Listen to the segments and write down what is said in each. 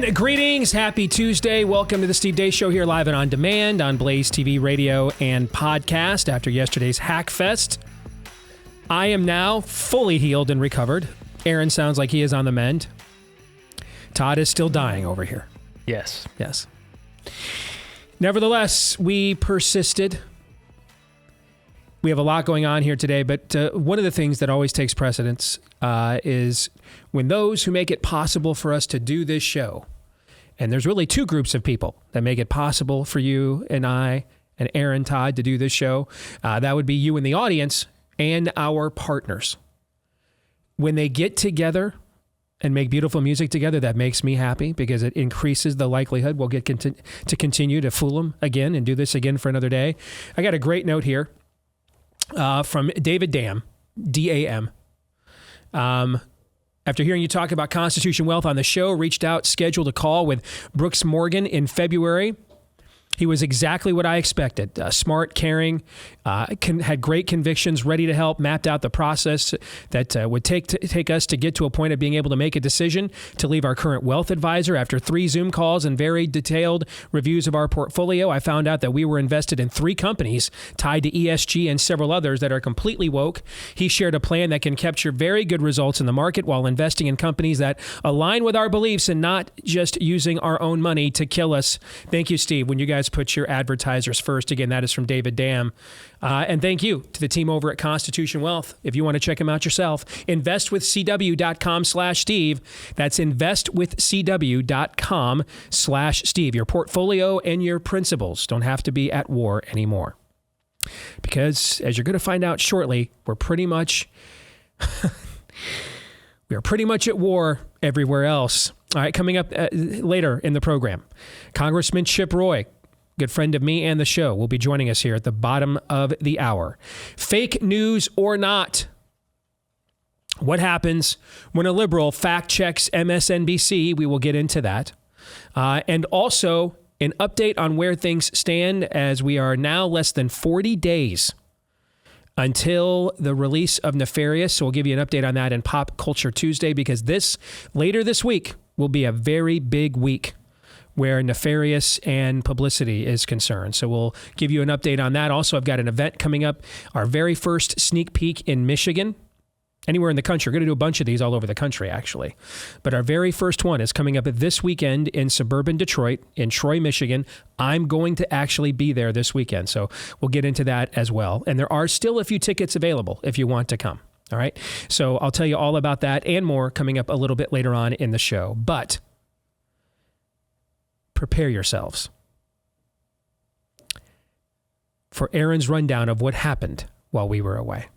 And greetings, happy Tuesday. Welcome to the Steve Deace Show here live and on demand on BlazeTV radio and podcast after yesterday's Hack Fest. I am now fully healed and recovered. Aaron sounds like he is on the mend. Todd is still dying over here. Yes. Yes. Nevertheless, we persisted. We have a lot going on here today, but one of the things that always takes precedence is when those who make it possible for us to do this show, and there's really two groups of people that make it possible for you and I and Aaron Todd to do this show. That would be you in the audience and our partners. When they get together and make beautiful music together, that makes me happy because it increases the likelihood we'll get to continue to fool them again and do this again for another day. I got a great note here from David Dam, D-A-M. After hearing you talk about Constitution Wealth on the show, reached out, scheduled a call with Brooks Morgan in February. He was exactly what I expected. Smart, caring, had great convictions, ready to help, mapped out the process that would take us to get to a point of being able to make a decision to leave our current wealth advisor. After 3 Zoom calls and very detailed reviews of our portfolio, I found out that we were invested in 3 companies tied to ESG and several others that are completely woke. He shared a plan that can capture very good results in the market while investing in companies that align with our beliefs and not just using our own money to kill us. Thank you, Steve. When you guys put your advertisers first. Again, that is from David Dam. And thank you to the team over at Constitution Wealth. If you want to check them out yourself, investwithcw.com/Steve. That's investwithcw.com/Steve. Your portfolio and your principles don't have to be at war anymore. Because as you're going to find out shortly, we're pretty much at war everywhere else. All right, coming up later in the program, Congressman Chip Roy, good friend of me and the show, will be joining us here at the bottom of the hour. Fake news or not, what happens when a liberal fact checks MSNBC? We will get into that. And also an update on where things stand as we are now less than 40 days until the release of Nefarious. So we'll give you an update on that in Pop Culture Tuesday, because later this week will be a very big week where Nefarious and publicity is concerned. So we'll give you an update on that. Also, I've got an event coming up, our very first sneak peek in Michigan, anywhere in the country. We're going to do a bunch of these all over the country, actually. But our very first one is coming up this weekend in suburban Detroit, in Troy, Michigan. I'm going to actually be there this weekend. So we'll get into that as well. And there are still a few tickets available if you want to come. All right. So I'll tell you all about that and more coming up a little bit later on in the show. But prepare yourselves for Aaron's rundown of what happened while we were away.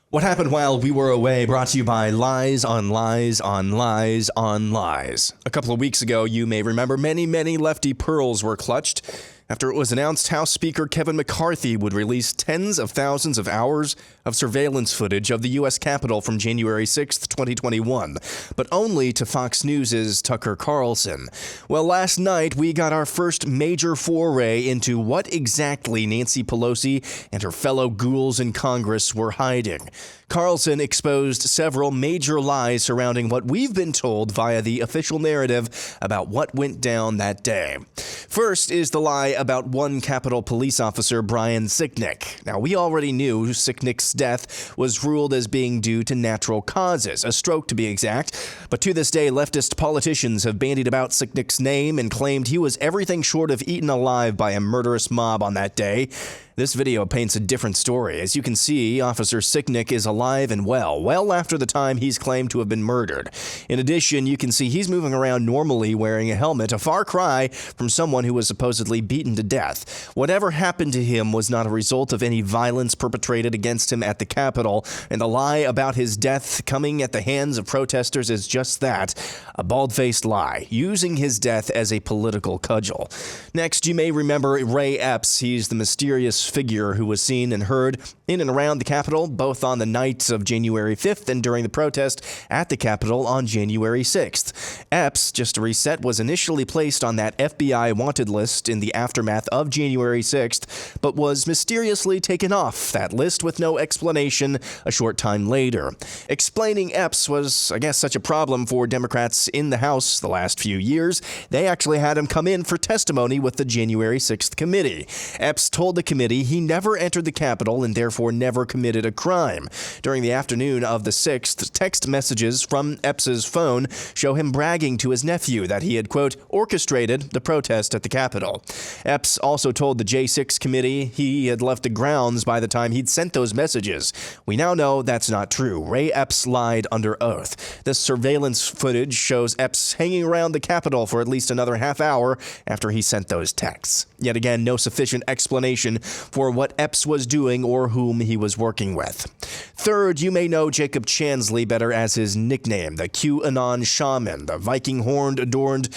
What happened while we were away, brought to you by Lies on Lies on Lies on Lies. A couple of weeks ago, you may remember many lefty pearls were clutched after it was announced House Speaker Kevin McCarthy would release tens of thousands of hours of surveillance footage of the U.S. Capitol from January 6th, 2021, but only to Fox News' Tucker Carlson. Well, last night, we got our first major foray into what exactly Nancy Pelosi and her fellow ghouls in Congress were hiding. Carlson exposed several major lies surrounding what we've been told via the official narrative about what went down that day. First is the lie about one Capitol police officer, Brian Sicknick. Now, we already knew Sicknick's death was ruled as being due to natural causes, a stroke to be exact, but to this day, leftist politicians have bandied about Sicknick's name and claimed he was everything short of eaten alive by a murderous mob on that day. This video paints a different story. As you can see, Officer Sicknick is alive and well after the time he's claimed to have been murdered. In addition, you can see he's moving around normally wearing a helmet, a far cry from someone who was supposedly beaten to death. Whatever happened to him was not a result of any violence perpetrated against him at the Capitol, and the lie about his death coming at the hands of protesters is just that, a bald-faced lie, using his death as a political cudgel. Next, you may remember Ray Epps. He's the mysterious figure who was seen and heard in and around the Capitol, both on the night of January 5th and during the protest at the Capitol on January 6th. Epps, just to reset, was initially placed on that FBI wanted list in the aftermath of January 6th, but was mysteriously taken off that list with no explanation a short time later. Explaining Epps was, I guess, such a problem for Democrats in the House the last few years, they actually had him come in for testimony with the January 6th committee. Epps told the committee he never entered the Capitol and therefore never committed a crime. During the afternoon of the 6th, text messages from Epps's phone show him bragging to his nephew that he had, quote, orchestrated the protest at the Capitol. Epps also told the J6 committee he had left the grounds by the time he'd sent those messages. We now know that's not true. Ray Epps lied under oath. This surveillance footage shows Epps hanging around the Capitol for at least another half hour after he sent those texts. Yet again, no sufficient explanation for what Epps was doing or whom he was working with. Third, you may know Jacob Chansley better as his nickname, the QAnon Shaman, the Viking horn adorned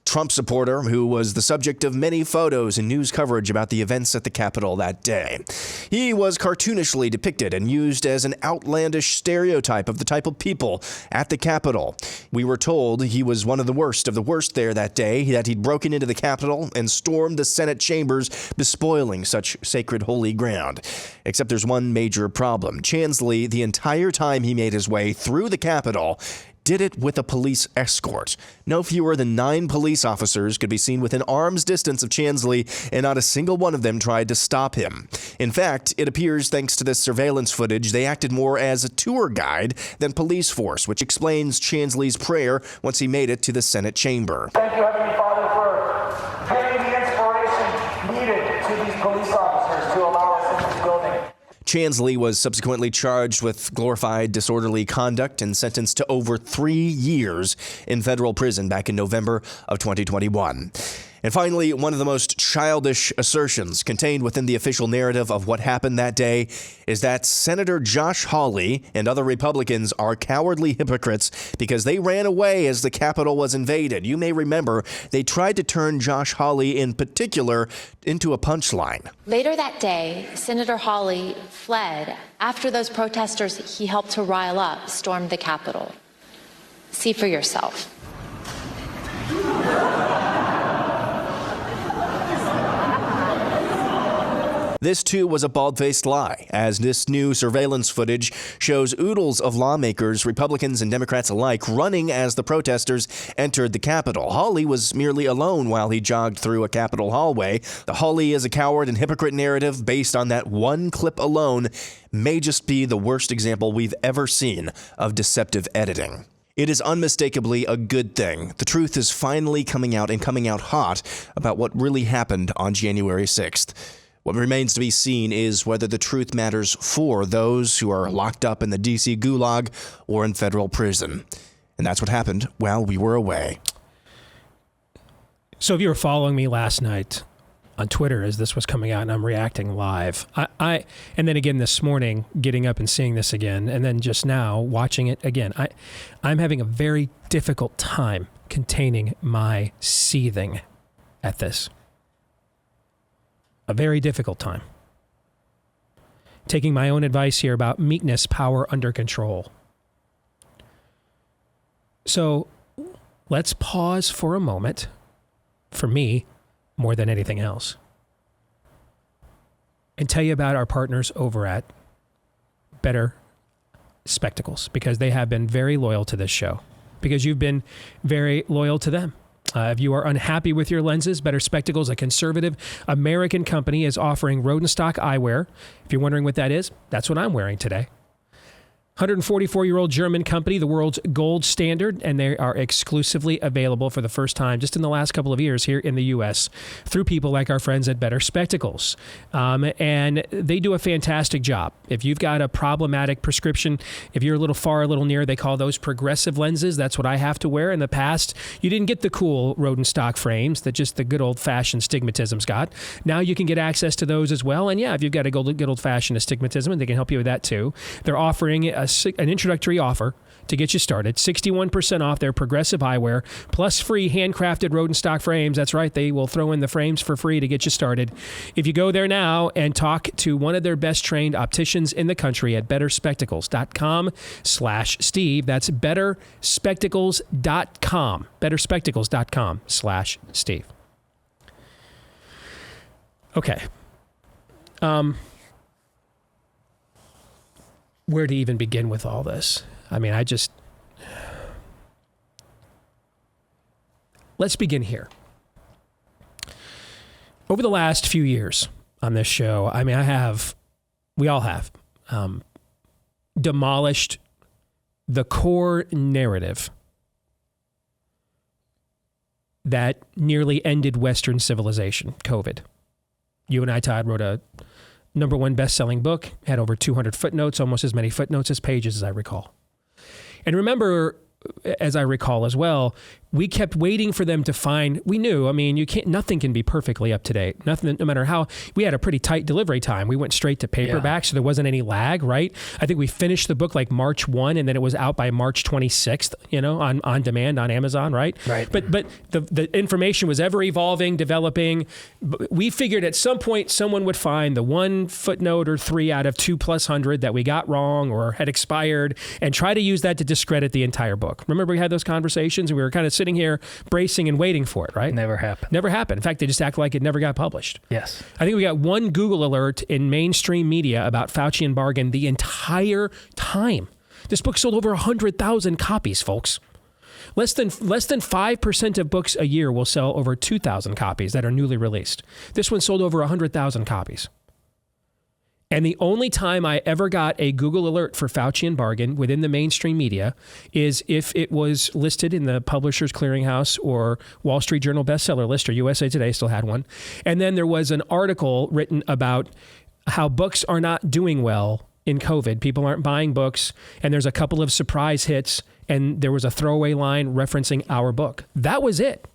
Trump supporter who was the subject of many photos and news coverage about the events at the Capitol that day. He was cartoonishly depicted and used as an outlandish stereotype of the type of people at the Capitol. We were told he was one of the worst there that day, that he'd broken into the Capitol and stormed the Senate chambers, despoiling such sacred holy ground. Except there's one major problem. Chansley, the entire time he made his way through the Capitol, did it with a police escort. No fewer than 9 police officers could be seen within arm's distance of Chansley, and not a single one of them tried to stop him. In fact, it appears, thanks to this surveillance footage, they acted more as a tour guide than police force, which explains Chansley's prayer once he made it to the Senate chamber. Thank you, Heavenly Father, for giving the inspiration needed to these police officers to allow us into the building. Chansley was subsequently charged with glorified disorderly conduct and sentenced to over 3 years in federal prison back in November of 2021. And finally, one of the most childish assertions contained within the official narrative of what happened that day is that Senator Josh Hawley and other Republicans are cowardly hypocrites because they ran away as the Capitol was invaded. You may remember they tried to turn Josh Hawley in particular into a punchline. Later that day, Senator Hawley fled after those protesters he helped to rile up stormed the Capitol. See for yourself. This, too, was a bald-faced lie, as this new surveillance footage shows oodles of lawmakers, Republicans and Democrats alike, running as the protesters entered the Capitol. Hawley was merely alone while he jogged through a Capitol hallway. The Hawley is a coward and hypocrite narrative based on that one clip alone may just be the worst example we've ever seen of deceptive editing. It is unmistakably a good thing. The truth is finally coming out, and coming out hot, about what really happened on January 6th. What remains to be seen is whether the truth matters for those who are locked up in the D.C. gulag or in federal prison. And that's what happened while we were away. So if you were following me last night on Twitter as this was coming out and I'm reacting live, I and then again this morning, getting up and seeing this again, and then just now watching it again, I'm having a very difficult time containing my seething at this. A very difficult time. Taking my own advice here about meekness, power under control. So let's pause for a moment, for me, more than anything else, and tell you about our partners over at Better Spectacles, because they have been very loyal to this show, because you've been very loyal to them. If you are unhappy with your lenses, Better Spectacles, a conservative American company, is offering Rodenstock eyewear. If you're wondering what that is, that's what I'm wearing today. 144-year-old German company, the world's gold standard, and they are exclusively available for the first time just in the last couple of years here in the U.S. through people like our friends at Better Spectacles. And they do a fantastic job. If you've got a problematic prescription, if you're a little far, a little near, they call those progressive lenses. That's what I have to wear. In the past, you didn't get the cool Rodenstock frames that just the good old-fashioned stigmatism's got. Now you can get access to those as well. And yeah, if you've got a good old-fashioned astigmatism, they can help you with that too. They're offering an introductory offer to get you started. 61% off their Progressive eyewear, plus free handcrafted rodent stock frames. That's right, they will throw in the frames for free to get you started. If you go there now and talk to one of their best trained opticians in the country at betterspectacles.com/Steve. That's betterspectacles.com. betterspectacles.com/Steve. Okay. Where to even begin with all this? I mean, let's begin here. Over the last few years on this show, I mean, we all have demolished the core narrative that nearly ended Western civilization, COVID. You and I, Todd, wrote a #1 best-selling book, had over 200 footnotes, almost as many footnotes as pages, as I recall. And remember, as I recall as well, we kept waiting for them to find, we knew, I mean, nothing can be perfectly up to date. Nothing, no matter how, we had a pretty tight delivery time. We went straight to paperback, so there wasn't any lag, right? I think we finished the book like March 1, and then it was out by March 26th, on demand on Amazon, right? Right. But the information was ever evolving, developing. We figured at some point someone would find the one footnote or 3 out of 2+100 that we got wrong or had expired and try to use that to discredit the entire book. Remember we had those conversations and we were kind of sitting here bracing and waiting for it, right? Never happened. Never happened. In fact, they just act like it never got published. Yes. I think we got one Google alert in mainstream media about Fauci and Bargan the entire time. This book sold over 100,000 copies, folks. Less than 5% of books a year will sell over 2,000 copies that are newly released. This one sold over 100,000 copies. And the only time I ever got a Google alert for Fauci and Bargan within the mainstream media is if it was listed in the Publishers Clearinghouse or Wall Street Journal bestseller list, or USA Today still had one. And then there was an article written about how books are not doing well in COVID. People aren't buying books, and there's a couple of surprise hits, and there was a throwaway line referencing our book. That was it.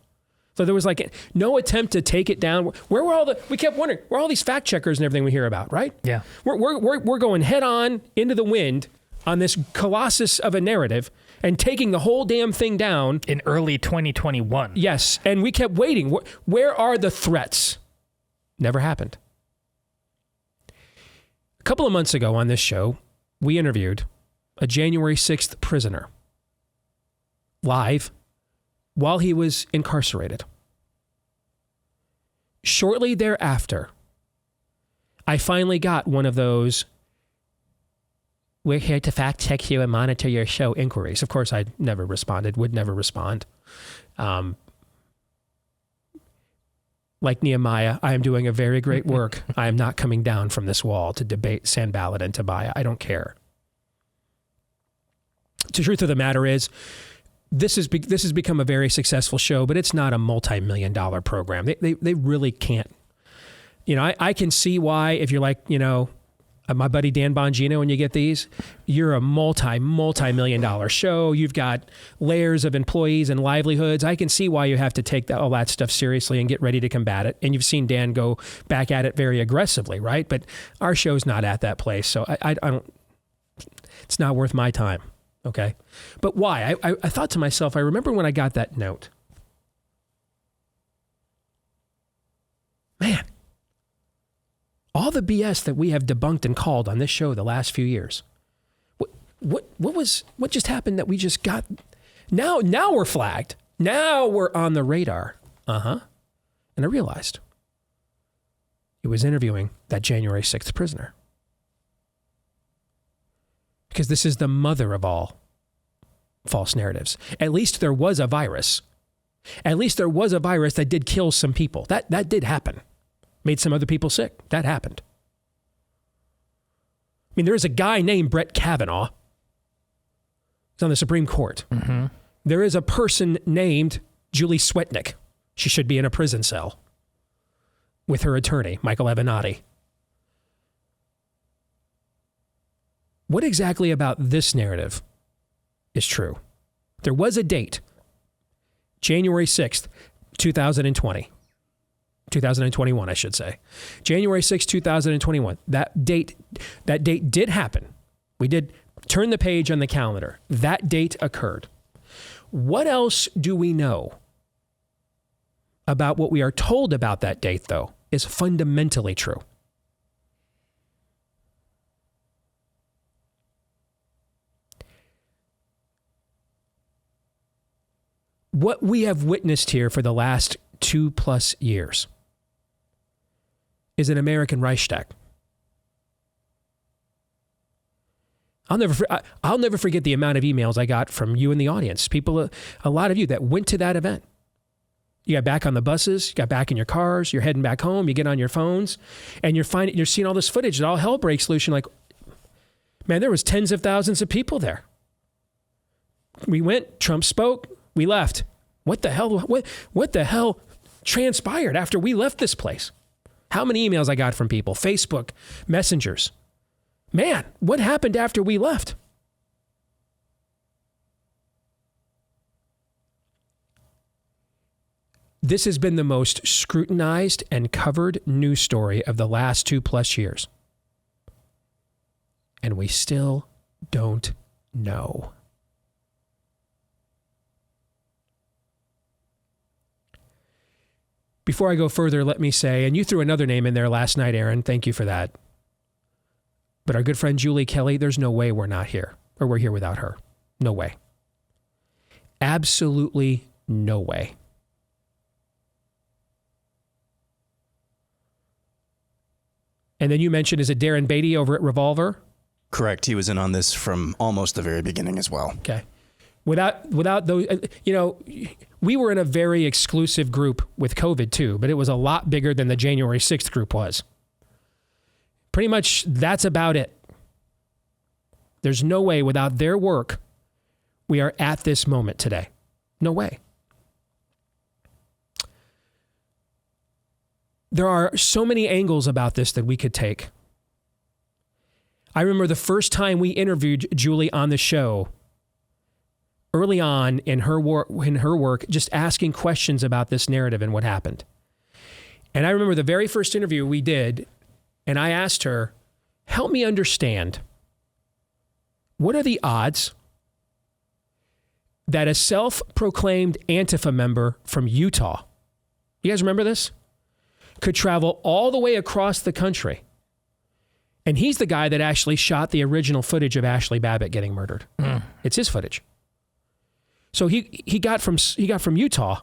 So there was like no attempt to take it down. Where were we kept wondering, where are all these fact checkers and everything we hear about, right? Yeah. We're going head on into the wind on this colossus of a narrative and taking the whole damn thing down. In early 2021. Yes. And we kept waiting. Where are the threats? Never happened. A couple of months ago on this show, we interviewed a January 6th prisoner live while he was incarcerated. Shortly thereafter, I finally got one of those, "We're here to fact check you and monitor your show" inquiries. Of course, I never responded, would never respond. Like Nehemiah, I am doing a very great work. I am not coming down from this wall to debate Sanballat and Tobiah. I don't care. The truth of the matter is, this has become a very successful show, but it's not a multi-million-dollar program. They really can't. I can see why, if you're like, my buddy Dan Bongino, when you get these, you're a multi-million-dollar show. You've got layers of employees and livelihoods. I can see why you have to take all that stuff seriously and get ready to combat it. And you've seen Dan go back at it very aggressively, right? But our show's not at that place, so I don't. It's not worth my time. Okay. But why? I thought to myself, I remember when I got that note. Man, all the BS that we have debunked and called on this show the last few years. What just happened that we just got? Now we're flagged. Now we're on the radar. And I realized it was interviewing that January 6th prisoner. Because this is the mother of all false narratives. At least there was a virus. At least there was a virus that did kill some people. That did happen. Made some other people sick. That happened. I mean, there is a guy named Brett Kavanaugh. He's on the Supreme Court. Mm-hmm. There is a person named Julie Swetnick. She should be in a prison cell with her attorney, Michael Avenatti. What exactly about this narrative is true? There was a date, January 6th, 2020. 2021, I should say. January 6th, 2021. That date did happen. We did Turn the page on the calendar. That date occurred. What else do we know about what we are told about that date, though, is fundamentally true? What we have witnessed here for the last 2+ years is an American Reichstag. I'll never forget the amount of emails I got from you in the audience. People, a lot of you that went to that event. You got back on the buses, you got back in your cars, you're heading back home, you get on your phones, and you're seeing all this footage, and all hell breaks loose. You're like, man, there was tens of thousands of people there. We went, Trump spoke, we left. What the hell? What the hell transpired after we left this place? How many emails I got from people, Facebook, messengers. Man, what happened after we left? This has been the most scrutinized and covered news story of the last 2+ years. And we still don't know. Before I go further, let me say, and you threw another name in there last night, Aaron. Thank you for that. But our good friend Julie Kelly, there's no way we're not here, or we're here without her. No way. Absolutely no way. And then you mentioned, is it Darren Beatty over at Revolver? Correct. He was in on this from almost the very beginning as well. Okay. Without those, we were in a very exclusive group with COVID too, but it was a lot bigger than the January 6th group was. Pretty much that's about it. There's no way without their work we are at this moment today. No way. There are so many angles about this that we could take. I remember the first time we interviewed Julie on the show, early on in her work, just asking questions about this narrative and what happened. And I remember the very first interview we did, and I asked her, help me understand, what are the odds that a self-proclaimed Antifa member from Utah, you guys remember this, could travel all the way across the country? And he's the guy that actually shot the original footage of Ashley Babbitt getting murdered. It's his footage. So he got from Utah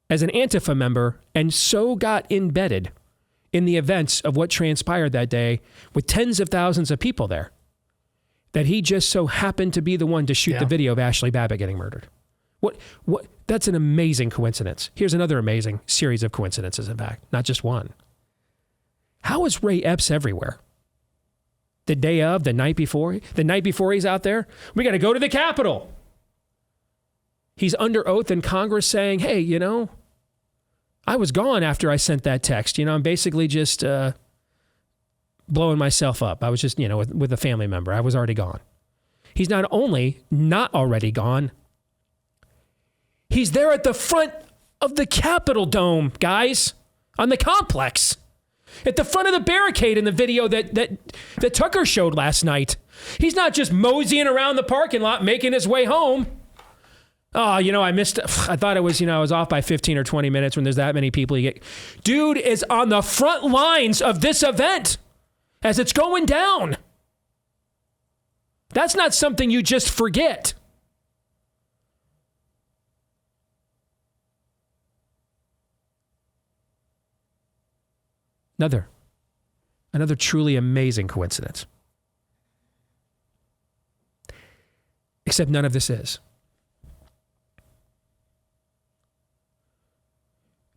as an Antifa member, and so got embedded in the events of what transpired that day with tens of thousands of people there, that he just so happened to be the one to shoot the video of Ashley Babbitt getting murdered. What? That's an amazing coincidence. Here's another amazing series of coincidences, in fact, not just one. How is Ray Epps everywhere? The day of, the night before he's out there, we got to go to the Capitol. He's under oath in Congress saying, hey, I was gone after I sent that text. I'm basically just blowing myself up. I was just, with a family member. I was already gone. He's not only not already gone, he's there at the front of the Capitol dome, guys, on the complex. At the front of the barricade in the video that Tucker showed last night. He's not just moseying around the parking lot, making his way home. Oh, I missed. I thought it was, I was off by 15 or 20 minutes when there's that many people. Dude is on the front lines of this event as it's going down. That's not something you just forget. Another truly amazing coincidence. Except none of this is.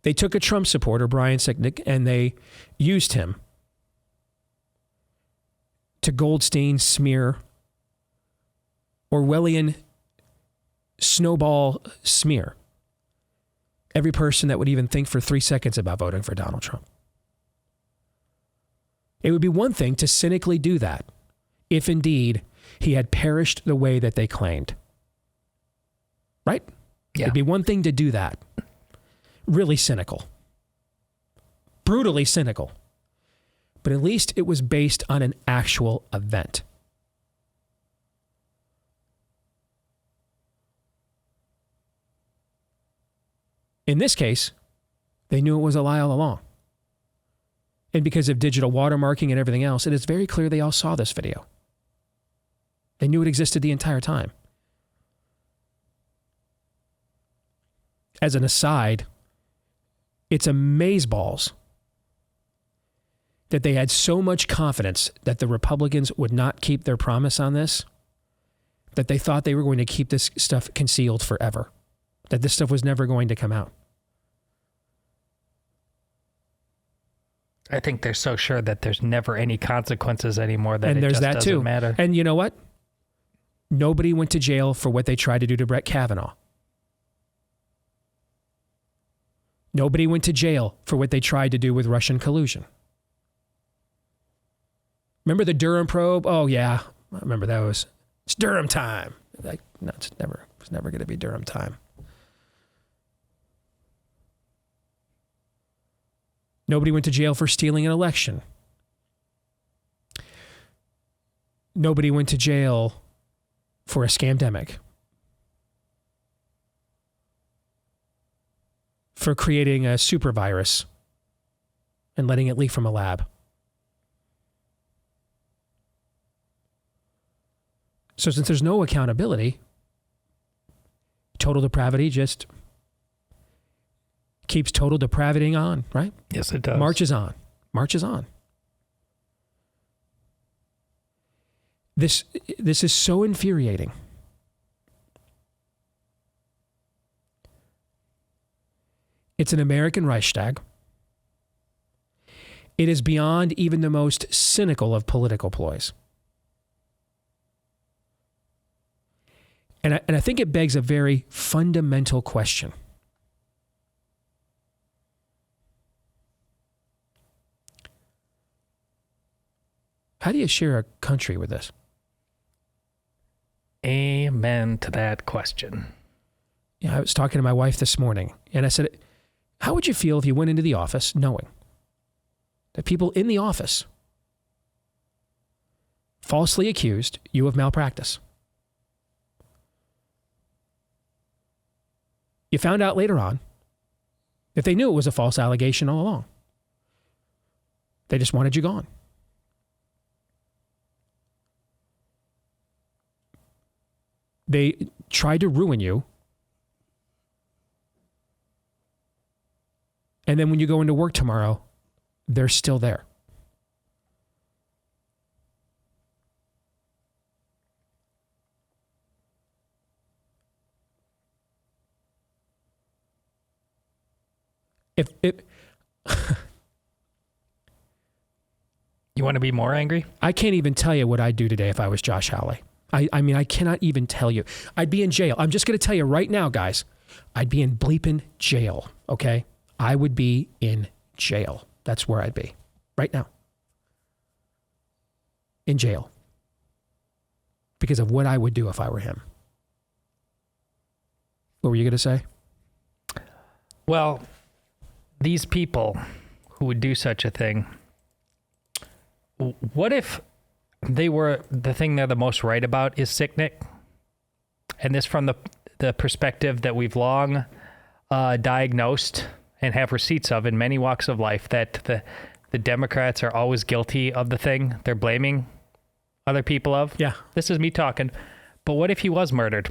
They took a Trump supporter, Brian Sicknick, and they used him to Goldstein, smear, Orwellian snowball smear every person that would even think for 3 seconds about voting for Donald Trump. It would be one thing to cynically do that if indeed he had perished the way that they claimed. Right? Yeah. It'd be one thing to do that. Really cynical. Brutally cynical. but at least it was based on an actual event. In this case, they knew it was a lie all along. And because of digital watermarking and everything else, it is very clear they all saw this video. They knew it existed the entire time. As an aside, it's amazeballs that they had so much confidence that the Republicans would not keep their promise on this, that they thought they were going to keep this stuff concealed forever, that this stuff was never going to come out. I think they're so sure that there's never any consequences anymore that And it there's just that doesn't too. matter. And you know what? Nobody went to jail for what they tried to do to Brett Kavanaugh. Nobody went to jail for what they tried to do with Russian collusion. Remember the Durham probe? Oh yeah, I remember that was. It's Durham time. Like, no, it's never going to be Durham time. Nobody went to jail for stealing an election. Nobody went to jail for a scamdemic. For creating a super virus and letting it leak from a lab. So since there's no accountability, total depravity just keeps total depravity on, right? Yes, it does. Marches on. Marches on. This is so infuriating. It's an American Reichstag. It is beyond even the most cynical of political ploys. And I think it begs a very fundamental question. How do you share a country with this? Amen to that question. Yeah, I was talking to my wife this morning, and I said, how would you feel if you went into the office knowing that people in the office falsely accused you of malpractice? You found out later on that they knew it was a false allegation all along. They just wanted you gone. They tried to ruin you. And then when you go into work tomorrow, they're still there. If You want to be more angry? I can't even tell you what I'd do today if I was Josh Hawley. I mean, I cannot even tell you. I'd be in jail. I'm just going to tell you right now, guys. I'd be in bleeping jail, okay? I would be in jail. That's where I'd be right now. In jail. Because of what I would do if I were him. What were you going to say? Well, these people who would do such a thing, what if they were, the thing they're the most right about is sick-nick? And this from the perspective that we've long diagnosed and have receipts of in many walks of life, that the Democrats are always guilty of the thing they're blaming other people of. Yeah. This is me talking. But what if he was murdered?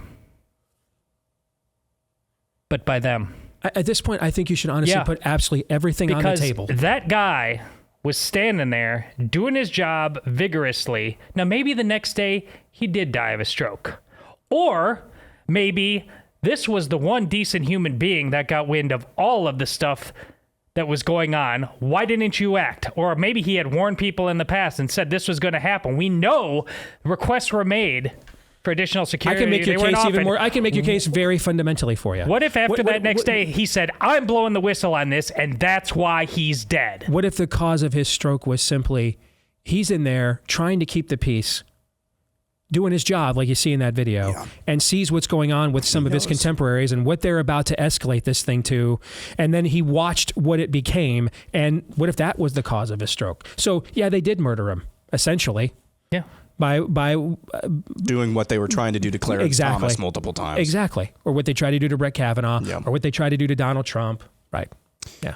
But by them. At this point, I think you should honestly put absolutely everything on the table. Because that guy was standing there doing his job vigorously. Now, maybe the next day he did die of a stroke. Or maybe this was the one decent human being that got wind of all of the stuff that was going on. Why didn't you act? Or maybe he had warned people in the past and said this was going to happen. We know requests were made for additional security. I can make your case even more. I can make your case very fundamentally for you. What if after that next day he said, I'm blowing the whistle on this, and that's why he's dead? What if the cause of his stroke was simply he's in there trying to keep the peace, doing his job, like you see in that video, and sees what's going on with some of his contemporaries and what they're about to escalate this thing to, and then he watched what it became, and what if that was the cause of his stroke? So, yeah, they did murder him, essentially. Yeah. By doing what they were trying to do to Clarence Thomas multiple times. Exactly. Or what they tried to do to Brett Kavanaugh, or what they tried to do to Donald Trump. Right. Yeah.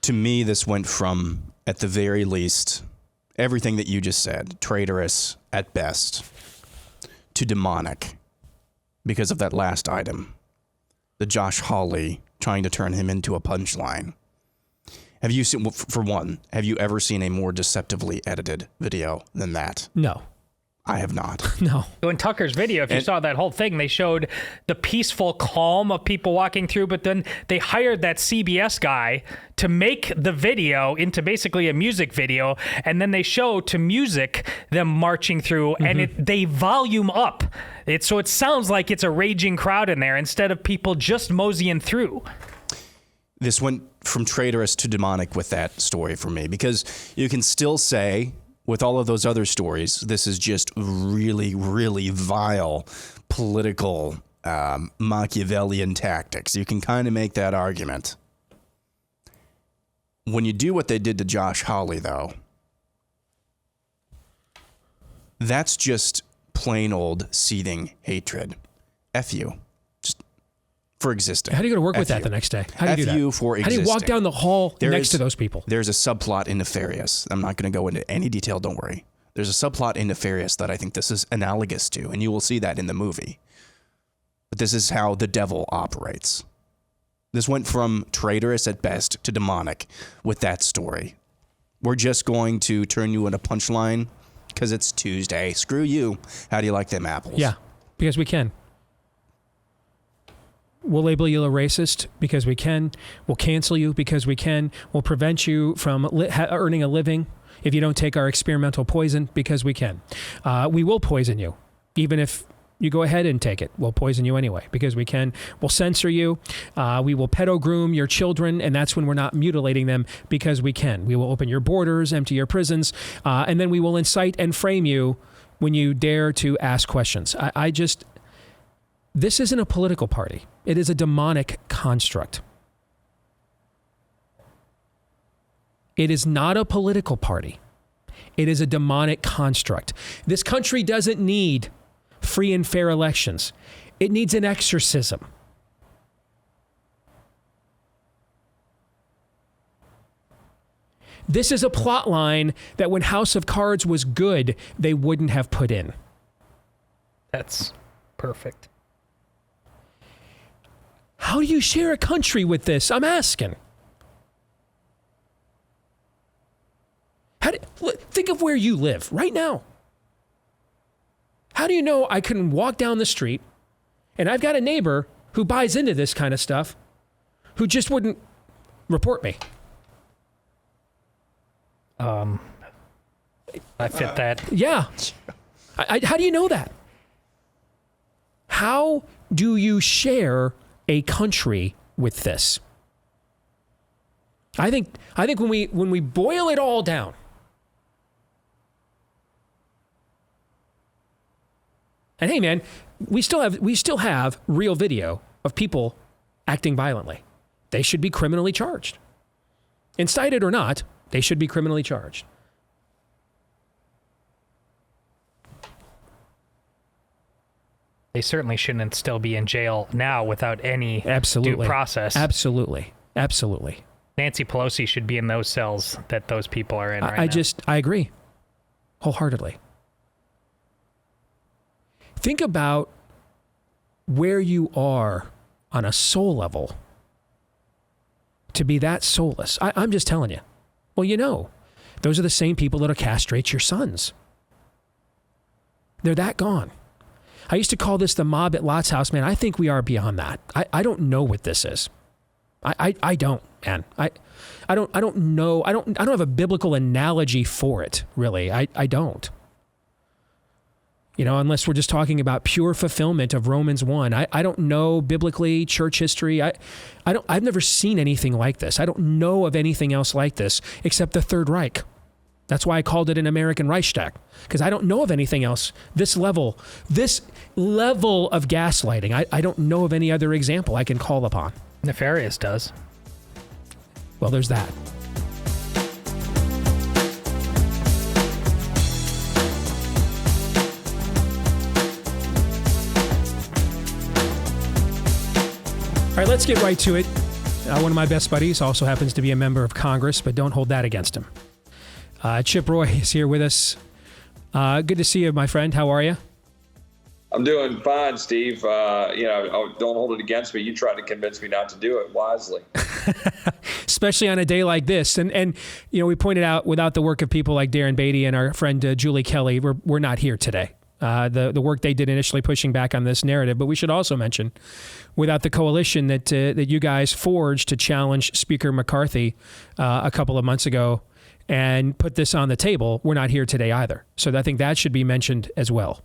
To me, this went from, at the very least, everything that you just said, traitorous at best, to demonic because of that last item. The Josh Hawley trying to turn him into a punchline. Have you seen, for one, have you ever seen a more deceptively edited video than that? No. I have not. No. In Tucker's video, if you saw that whole thing, they showed the peaceful calm of people walking through, but then they hired that CBS guy to make the video into basically a music video, and then they show to music them marching through, and they volume up. So it sounds like it's a raging crowd in there instead of people just moseying through. This went from traitorous to demonic with that story for me, because you can still say, with all of those other stories, this is just really, really vile political Machiavellian tactics. You can kind of make that argument. When you do what they did to Josh Hawley, though, that's just plain old seething hatred. F you. Just for existing. How do you go to work with that the next day? How do you do that? F you for existing. How do you walk down the hall next to those people? There's a subplot in Nefarious. I'm not going to go into any detail, don't worry. There's a subplot in Nefarious that I think this is analogous to, and you will see that in the movie. But this is how the devil operates. This went from traitorous at best to demonic with that story. We're just going to turn you into punchline because it's Tuesday. Screw you. How do you like them apples? Yeah, because we can. We'll label you a racist because we can. We'll cancel you because we can. We'll prevent you from earning a living if you don't take our experimental poison because we can. We will poison you, even if you go ahead and take it. We'll poison you anyway because we can. We'll censor you. We will pedo-groom your children, and that's when we're not mutilating them because we can. We will open your borders, empty your prisons, and then we will incite and frame you when you dare to ask questions. This isn't a political party. It is a demonic construct. It is not a political party. It is a demonic construct. This country doesn't need free and fair elections. It needs an exorcism. This is a plot line that when House of Cards was good, they wouldn't have put in. That's perfect. How do you share a country with this? I'm asking. Think of where you live right now. How do you know I can walk down the street and I've got a neighbor who buys into this kind of stuff who just wouldn't report me? I fit that. Yeah. How do you know that? How do you share a country with this? I think when we boil it all down, and hey man, we still have real video of people acting violently. They should be criminally charged. Incited or not, they should be criminally charged. They certainly shouldn't still be in jail now without any due process. Absolutely. Nancy Pelosi should be in those cells that those people are in right now. I agree wholeheartedly. Think about where you are on a soul level to be that soulless. I'm just telling you. Well, those are the same people that'll castrate your sons. They're that gone. I used to call this the mob at Lot's house, man. I think we are beyond that. I don't know what this is. I don't, man. I don't know. I don't have a biblical analogy for it, really. I don't. Unless we're just talking about pure fulfillment of Romans 1. I don't know biblically, church history. I've never seen anything like this. I don't know of anything else like this except the Third Reich. That's why I called it an American Reichstag, because I don't know of anything else. This level of gaslighting, I don't know of any other example I can call upon. Nefarious does. Well, there's that. All right, let's get right to it. One of my best buddies also happens to be a member of Congress, but don't hold that against him. Chip Roy is here with us. Good to see you, my friend. How are you? I'm doing fine, Steve. Don't hold it against me. You tried to convince me not to do it wisely. Especially on a day like this. And we pointed out, without the work of people like Darren Beatty and our friend Julie Kelly, we're not here today. The work they did initially pushing back on this narrative. But we should also mention, without the coalition that you guys forged to challenge Speaker McCarthy a couple of months ago and put this on the table, we're not here today either. So I think that should be mentioned as well.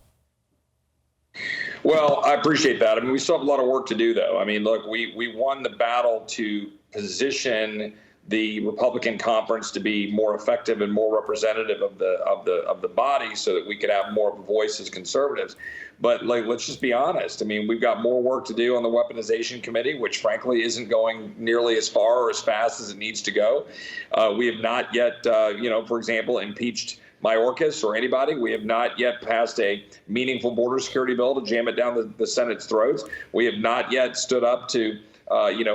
Well, I appreciate that. I mean, we still have a lot of work to do, though. I mean, look, we won the battle to position the Republican conference to be more effective and more representative of the body, so that we could have more of a voice as conservatives. But let's just be honest. I mean, we've got more work to do on the weaponization committee, which frankly isn't going nearly as far or as fast as it needs to go. We have not yet, for example, impeached Mayorkas or anybody. We have not yet passed a meaningful border security bill to jam it down the Senate's throats. We have not yet stood up to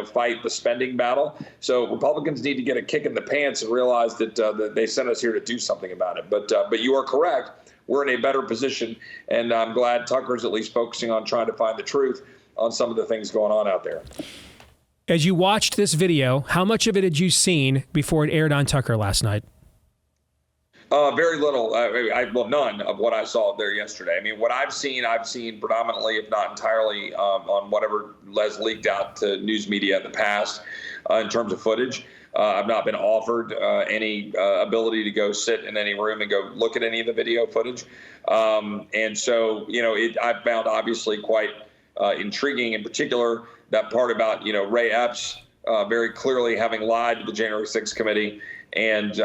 fight the spending battle. So Republicans need to get a kick in the pants and realize that they sent us here to do something about it. But you are correct. We're in a better position, and I'm glad Tucker's at least focusing on trying to find the truth on some of the things going on out there. As you watched this video, how much of it had you seen before it aired on Tucker last night? Very little. None of what I saw there yesterday. I mean, what I've seen predominantly, if not entirely, on whatever Les leaked out to news media in the past in terms of footage. I've not been offered any ability to go sit in any room and go look at any of the video footage. And so, I found obviously quite intriguing, in particular, that part about, Ray Epps very clearly having lied to the January 6th committee, and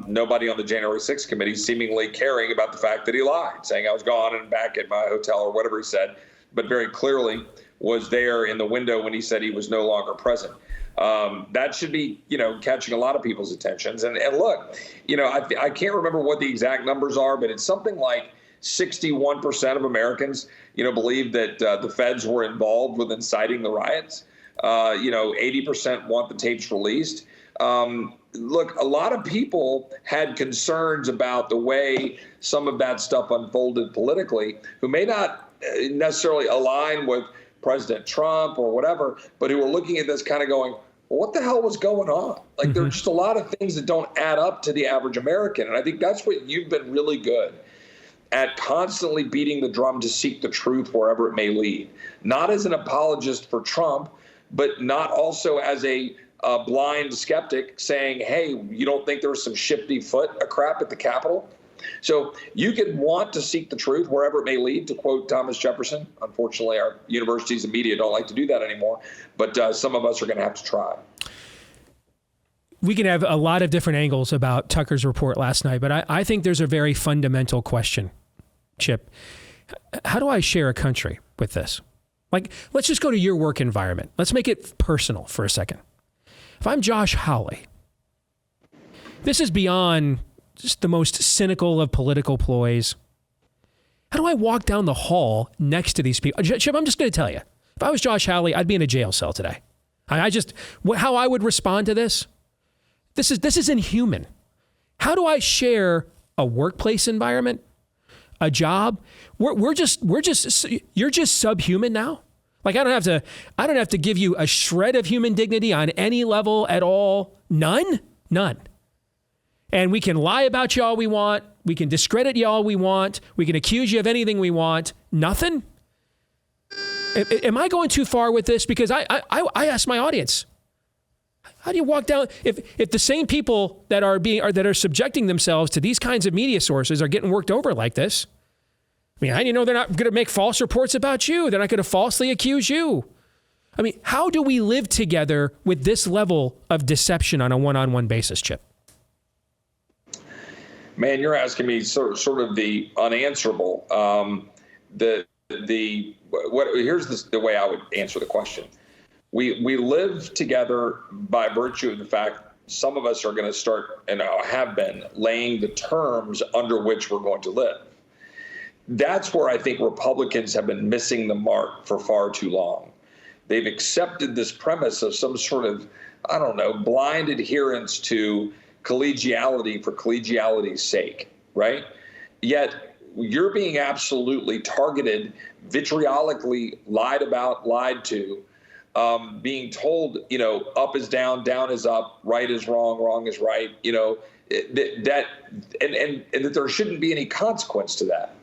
nobody on the January 6th committee seemingly caring about the fact that he lied, saying I was gone and back at my hotel or whatever he said, but very clearly was there in the window when he said he was no longer present. That should be, catching a lot of people's attentions. And look, I can't remember what the exact numbers are, but it's something like 61% of Americans, believe that the feds were involved with inciting the riots. 80% want the tapes released. Look, a lot of people had concerns about the way some of that stuff unfolded politically, who may not necessarily align with President Trump or whatever, but who were looking at this kind of going, well, what the hell was going on? Like, There are just a lot of things that don't add up to the average American. And I think that's what you've been really good at, constantly beating the drum to seek the truth wherever it may lead. Not as an apologist for Trump, but not also as a blind skeptic saying, hey, you don't think there was some shifty foot of crap at the Capitol? So you can want to seek the truth wherever it may lead, to quote Thomas Jefferson. Unfortunately, our universities and media don't like to do that anymore, but some of us are going to have to try. We can have a lot of different angles about Tucker's report last night, but I think there's a very fundamental question, Chip. How do I share a country with this? Like, let's just go to your work environment. Let's make it personal for a second. If I'm Josh Hawley, this is beyond just the most cynical of political ploys. How do I walk down the hall next to these people? Chip, I'm just going to tell you. If I was Josh Hawley, I'd be in a jail cell today. How I would respond to this? This is inhuman. How do I share a workplace environment, a job? You're just subhuman now. Like, I don't have to give you a shred of human dignity on any level at all. None. And we can lie about you all we want. We can discredit you all we want. We can accuse you of anything we want. Nothing? Am I going too far with this? Because I ask my audience, how do you walk down if the same people that are subjecting themselves to these kinds of media sources are getting worked over like this? I mean, how do you know they're not going to make false reports about you? They're not going to falsely accuse you. I mean, how do we live together with this level of deception on a one-on-one basis, Chip? Man, you're asking me sort of the unanswerable. Here's the way I would answer the question. We live together by virtue of the fact some of us are going to start and have been laying the terms under which we're going to live. That's where I think Republicans have been missing the mark for far too long. They've accepted this premise of some sort of, I don't know, blind adherence to collegiality for collegiality's sake, right? Yet you're being absolutely targeted, vitriolically lied to, being told, up is down, down is up, right is wrong, wrong is right, that there shouldn't be any consequence to that.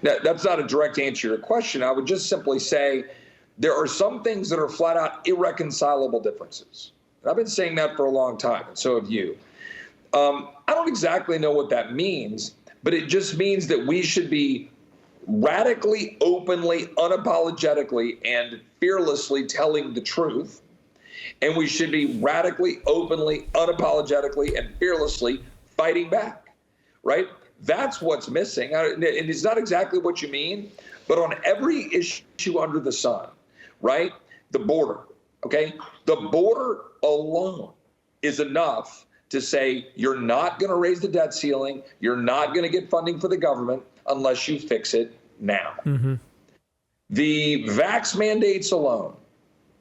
Now, that's not a direct answer to your question. I would just simply say there are some things that are flat out irreconcilable differences. I've been saying that for a long time, and so have you. I don't exactly know what that means, but it just means that we should be radically, openly, unapologetically, and fearlessly telling the truth. And we should be radically, openly, unapologetically, and fearlessly fighting back, right? That's what's missing. And it's not exactly what you mean, but on every issue under the sun, right? The border, okay? The border alone is enough to say you're not going to raise the debt ceiling, you're not going to get funding for the government unless you fix it now. Mm-hmm. The vax mandates alone,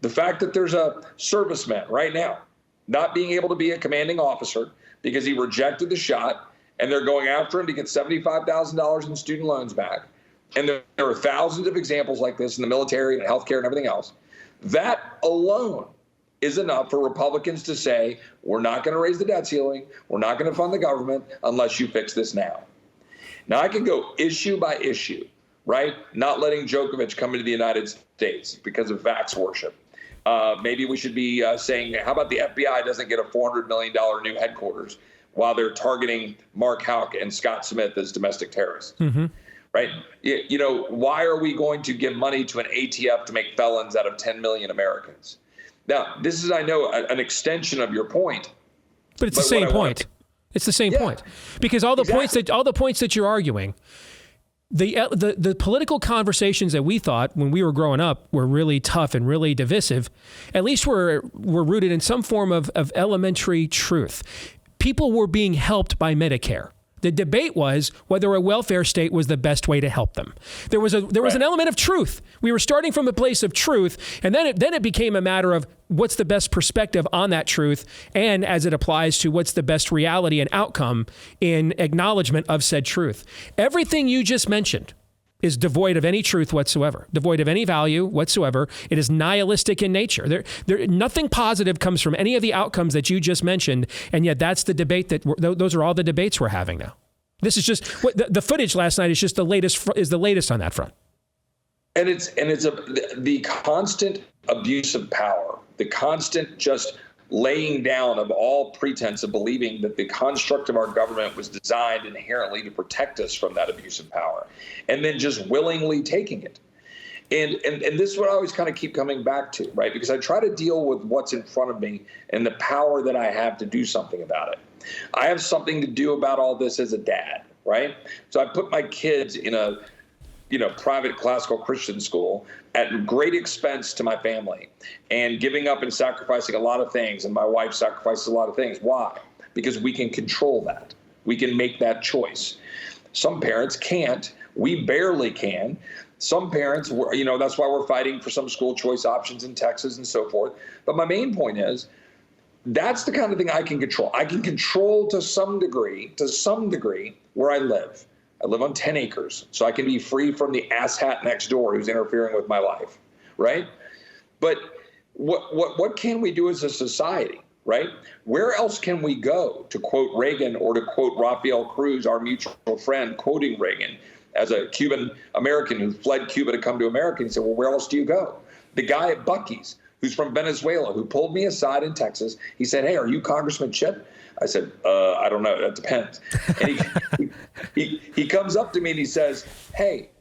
the fact that there's a serviceman right now not being able to be a commanding officer because he rejected the shot, and they're going after him to get $75,000 in student loans back. And there are thousands of examples like this in the military and healthcare and everything else. That alone is enough for Republicans to say, we're not going to raise the debt ceiling, we're not going to fund the government unless you fix this now. Now, I can go issue by issue, right? Not letting Djokovic come into the United States because of vax worship. Maybe we should be saying, how about the FBI doesn't get a $400 million new headquarters while they're targeting Mark Houck and Scott Smith as domestic terrorists, right? Why are we going to give money to an ATF to make felons out of 10 million Americans? Now, this is, I know, an extension of your point. But it's the same point. It's the same point. Because all the points that you're arguing, the political conversations that we thought when we were growing up were really tough and really divisive, at least were rooted in some form of elementary truth. People were being helped by Medicare. The debate was whether a welfare state was the best way to help them. There was an element of truth. We were starting from a place of truth, and then it became a matter of what's the best perspective on that truth, and as it applies to what's the best reality and outcome in acknowledgement of said truth. Everything you just mentioned is devoid of any truth whatsoever, devoid of any value whatsoever. It is nihilistic in nature. Nothing positive comes from any of the outcomes that you just mentioned, and yet that's the debate those are all the debates we're having now. This is just the footage last night is just the latest on that front. And it's the constant abuse of power, the constant just laying down of all pretense of believing that the construct of our government was designed inherently to protect us from that abuse of power, and then just willingly taking it. And this is what I always kind of keep coming back to, right? Because I try to deal with what's in front of me and the power that I have to do something about it. I have something to do about all this as a dad, right? So I put my kids in a private classical Christian school at great expense to my family, and giving up and sacrificing a lot of things. And my wife sacrifices a lot of things. Why? Because we can control that. We can make that choice. Some parents can't. We barely can. Some parents, that's why we're fighting for some school choice options in Texas and so forth. But my main point is, that's the kind of thing I can control. I can control to some degree where I live. I live on 10 acres, so I can be free from the asshat next door who's interfering with my life, right? But what can we do as a society, right? Where else can we go, to quote Reagan, or to quote Rafael Cruz, our mutual friend, quoting Reagan as a Cuban American who fled Cuba to come to America? He said, well, where else do you go? The guy at Buc-ee's, who's from Venezuela, who pulled me aside in Texas, he said, hey, are you Congressman Chip? I said, I don't know. That depends. And he comes up to me and he says, hey,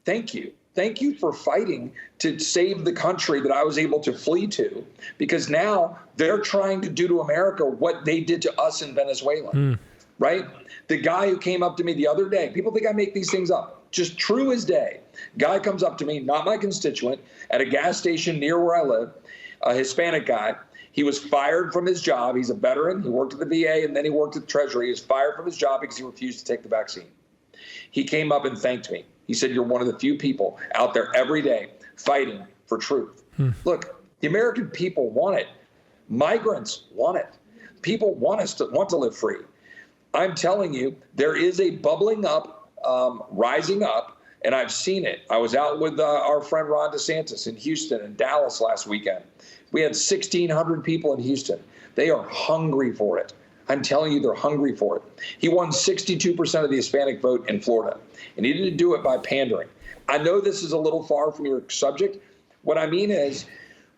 thank you. Thank you for fighting to save the country that I was able to flee to, because now they're trying to do to America what they did to us in Venezuela. right? The guy who came up to me the other day, people think I make these things up, just true as day. Guy comes up to me, not my constituent, at a gas station near where I live, a Hispanic guy. He was fired from his job. He's a veteran. He worked at the VA, and then he worked at the Treasury. He was fired from his job because he refused to take the vaccine. He came up and thanked me. He said, "You're one of the few people out there every day fighting for truth." Look, the American people want it. Migrants want it. People want to live free. I'm telling you, there is a bubbling up, rising up, and I've seen it. I was out with our friend Ron DeSantis in Houston and Dallas last weekend. We had 1,600 people in Houston. They are hungry for it. I'm telling you, they're hungry for it. He won 62% of the Hispanic vote in Florida, and he didn't do it by pandering. I know this is a little far from your subject. What I mean is,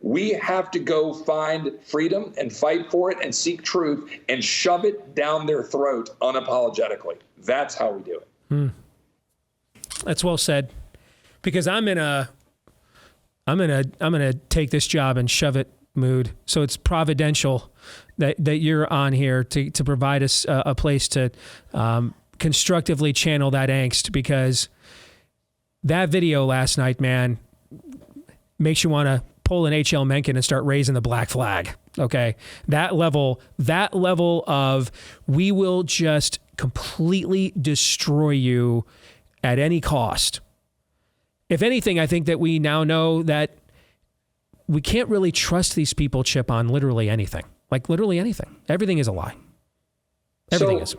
we have to go find freedom and fight for it and seek truth and shove it down their throat unapologetically. That's how we do it. That's well said. Because I'm in a take this job and shove it mood. So it's providential that you're on here to provide us a place to constructively channel that angst, because that video last night, man, makes you want to pull an H.L. Mencken and start raising the black flag. Okay. That level of, we will just completely destroy you at any cost. If anything, I think that we now know that we can't really trust these people, Chip, on literally anything. Like literally anything. Everything is a lie. Everything is.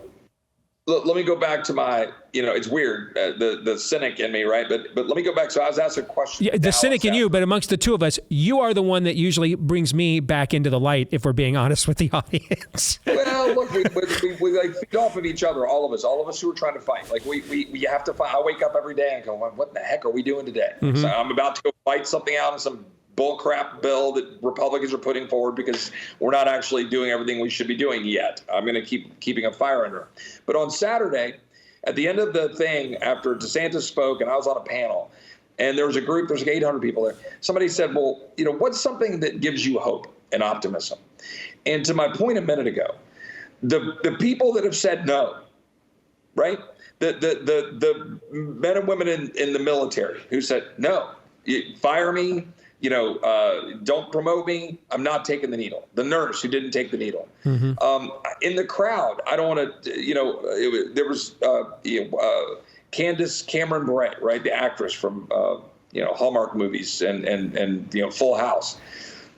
Let me go back to my, it's weird, the cynic in me, right? But let me go back. So I was asked a question. Yeah, the cynic in you, but amongst the two of us, you are the one that usually brings me back into the light, if we're being honest with the audience. Well, look, we like feed off of each other, all of us who are trying to fight. Like we have to fight. I wake up every day and go, what the heck are we doing today? Mm-hmm. So I'm about to go fight something out in some bullcrap bill that Republicans are putting forward because we're not actually doing everything we should be doing yet. I'm going to keep keeping a fire under them. But on Saturday, at the end of the thing, after DeSantis spoke and I was on a panel, and there was a group, there's like 800 people there, somebody said, well, what's something that gives you hope and optimism? And to my point a minute ago, the people that have said no, right? The men and women in the military who said, no, fire me, don't promote me, I'm not taking the needle. The nurse who didn't take the needle. Mm-hmm. In the crowd, I don't want to, there was Candace Cameron Bure, right, the actress from, Hallmark movies and Full House.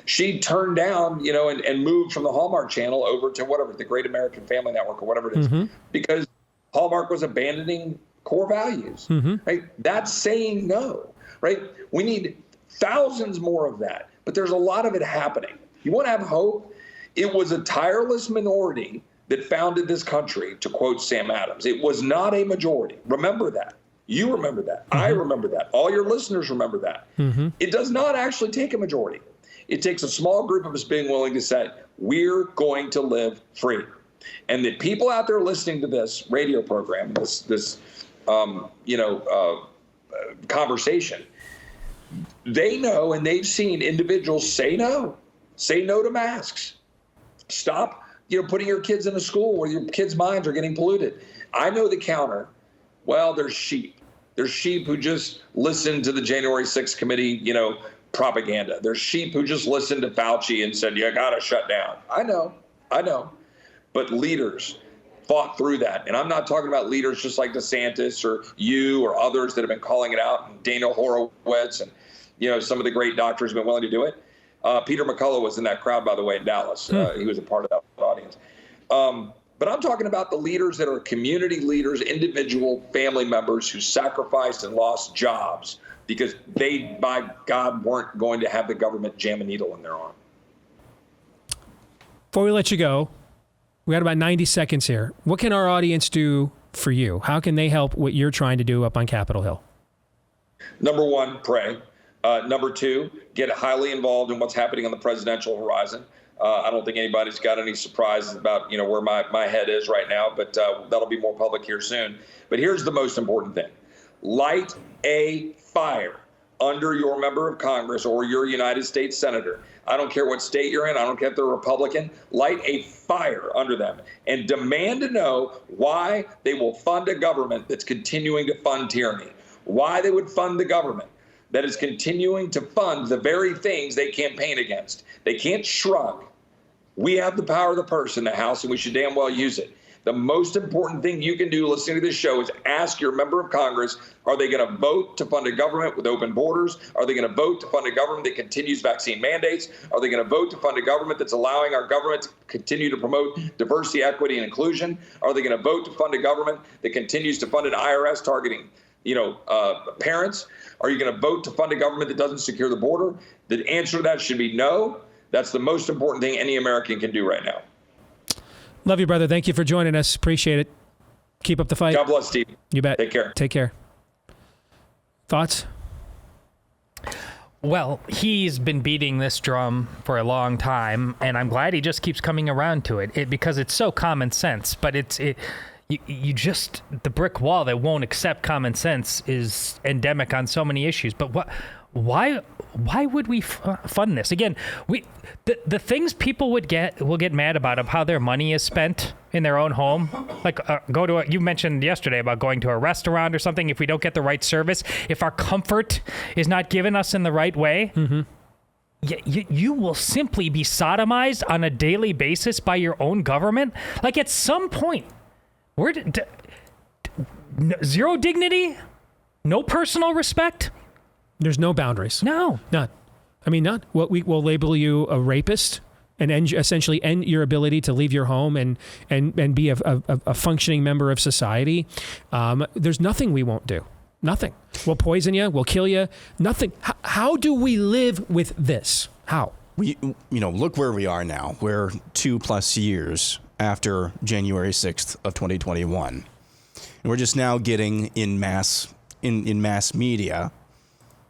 She turned down, and moved from the Hallmark channel over to whatever, the Great American Family Network or whatever it is, mm-hmm. because Hallmark was abandoning core values, mm-hmm. right? That's saying no, right? We need thousands more of that, but there's a lot of it happening. You want to have hope? It was a tireless minority that founded this country, to quote Sam Adams. It was not a majority. Remember that. You remember that. Mm-hmm. I remember that. All your listeners remember that. Mm-hmm. It does not actually take a majority. It takes a small group of us being willing to say, we're going to live free. And the people out there listening to this radio program, this conversation, they know and they've seen individuals say no to masks. Stop, putting your kids in a school where your kids' minds are getting polluted. I know the counter. Well, there's sheep. There's sheep who just listen to the January 6th committee, propaganda. There's sheep who just listened to Fauci and said, you got to shut down. I know. But leaders fought through that. And I'm not talking about leaders just like DeSantis or you or others that have been calling it out, and Daniel Horowitz and, some of the great doctors have been willing to do it. Peter McCullough was in that crowd, by the way, in Dallas. He was a part of that audience. But I'm talking about the leaders that are community leaders, individual family members who sacrificed and lost jobs because they, by God, weren't going to have the government jam a needle in their arm. Before we let you go, we got about 90 seconds here. What can our audience do for you? How can they help what you're trying to do up on Capitol Hill? Number one, pray. Number two, get highly involved in what's happening on the presidential horizon. I don't think anybody's got any surprises about, where my head is right now, but that'll be more public here soon. But here's the most important thing. Light a fire under your member of Congress or your United States Senator. I don't care what state you're in. I don't care if they're Republican. Light a fire under them and demand to know why they will fund a government that's continuing to fund tyranny, why they would fund the government that is continuing to fund the very things they campaign against. They can't shrug. We have the power of the purse in the House, and we should damn well use it. The most important thing you can do listening to this show is ask your member of Congress, are they going to vote to fund a government with open borders? Are they going to vote to fund a government that continues vaccine mandates? Are they going to vote to fund a government that's allowing our government to continue to promote diversity, equity, and inclusion? Are they going to vote to fund a government that continues to fund an IRS targeting, parents? Are you going to vote to fund a government that doesn't secure the border? The answer to that should be no. That's the most important thing any American can do right now. Love you, brother. Thank you for joining us. Appreciate it. Keep up the fight. God bless, Steve. You bet. Take care. Take care. Thoughts? Well, he's been beating this drum for a long time, and I'm glad he just keeps coming around to it because it's so common sense. But you just, the brick wall that won't accept common sense is endemic on so many issues. But why would we fund this? Again, the things people will get mad about of how their money is spent in their own home, like you mentioned yesterday about going to a restaurant or something. If we don't get the right service, if our comfort is not given us in the right way, you will simply be sodomized on a daily basis by your own government. Like at some point, zero dignity, no personal respect. There's no boundaries. No. None. I mean, none. We will label you a rapist and essentially end your ability to leave your home and be a functioning member of society. There's nothing we won't do. Nothing. We'll poison you. We'll kill you. Nothing. How do we live with this? How? Look where we are now. We're 2+ years after January 6th of 2021. And we're just now getting in mass media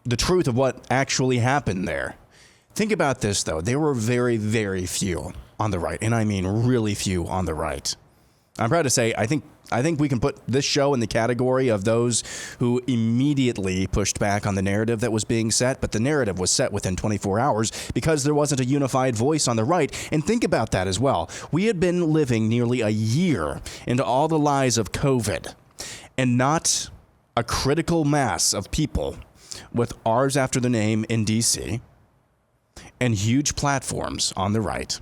the truth of what actually happened there. Think about this, though. There were very, very few on the right, and I mean really few on the right. I'm proud to say I think we can put this show in the category of those who immediately pushed back on the narrative that was being set, but the narrative was set within 24 hours because there wasn't a unified voice on the right. And think about that as well. We had been living nearly a year into all the lies of COVID, and not a critical mass of people with R's after their name in D.C. and huge platforms on the right,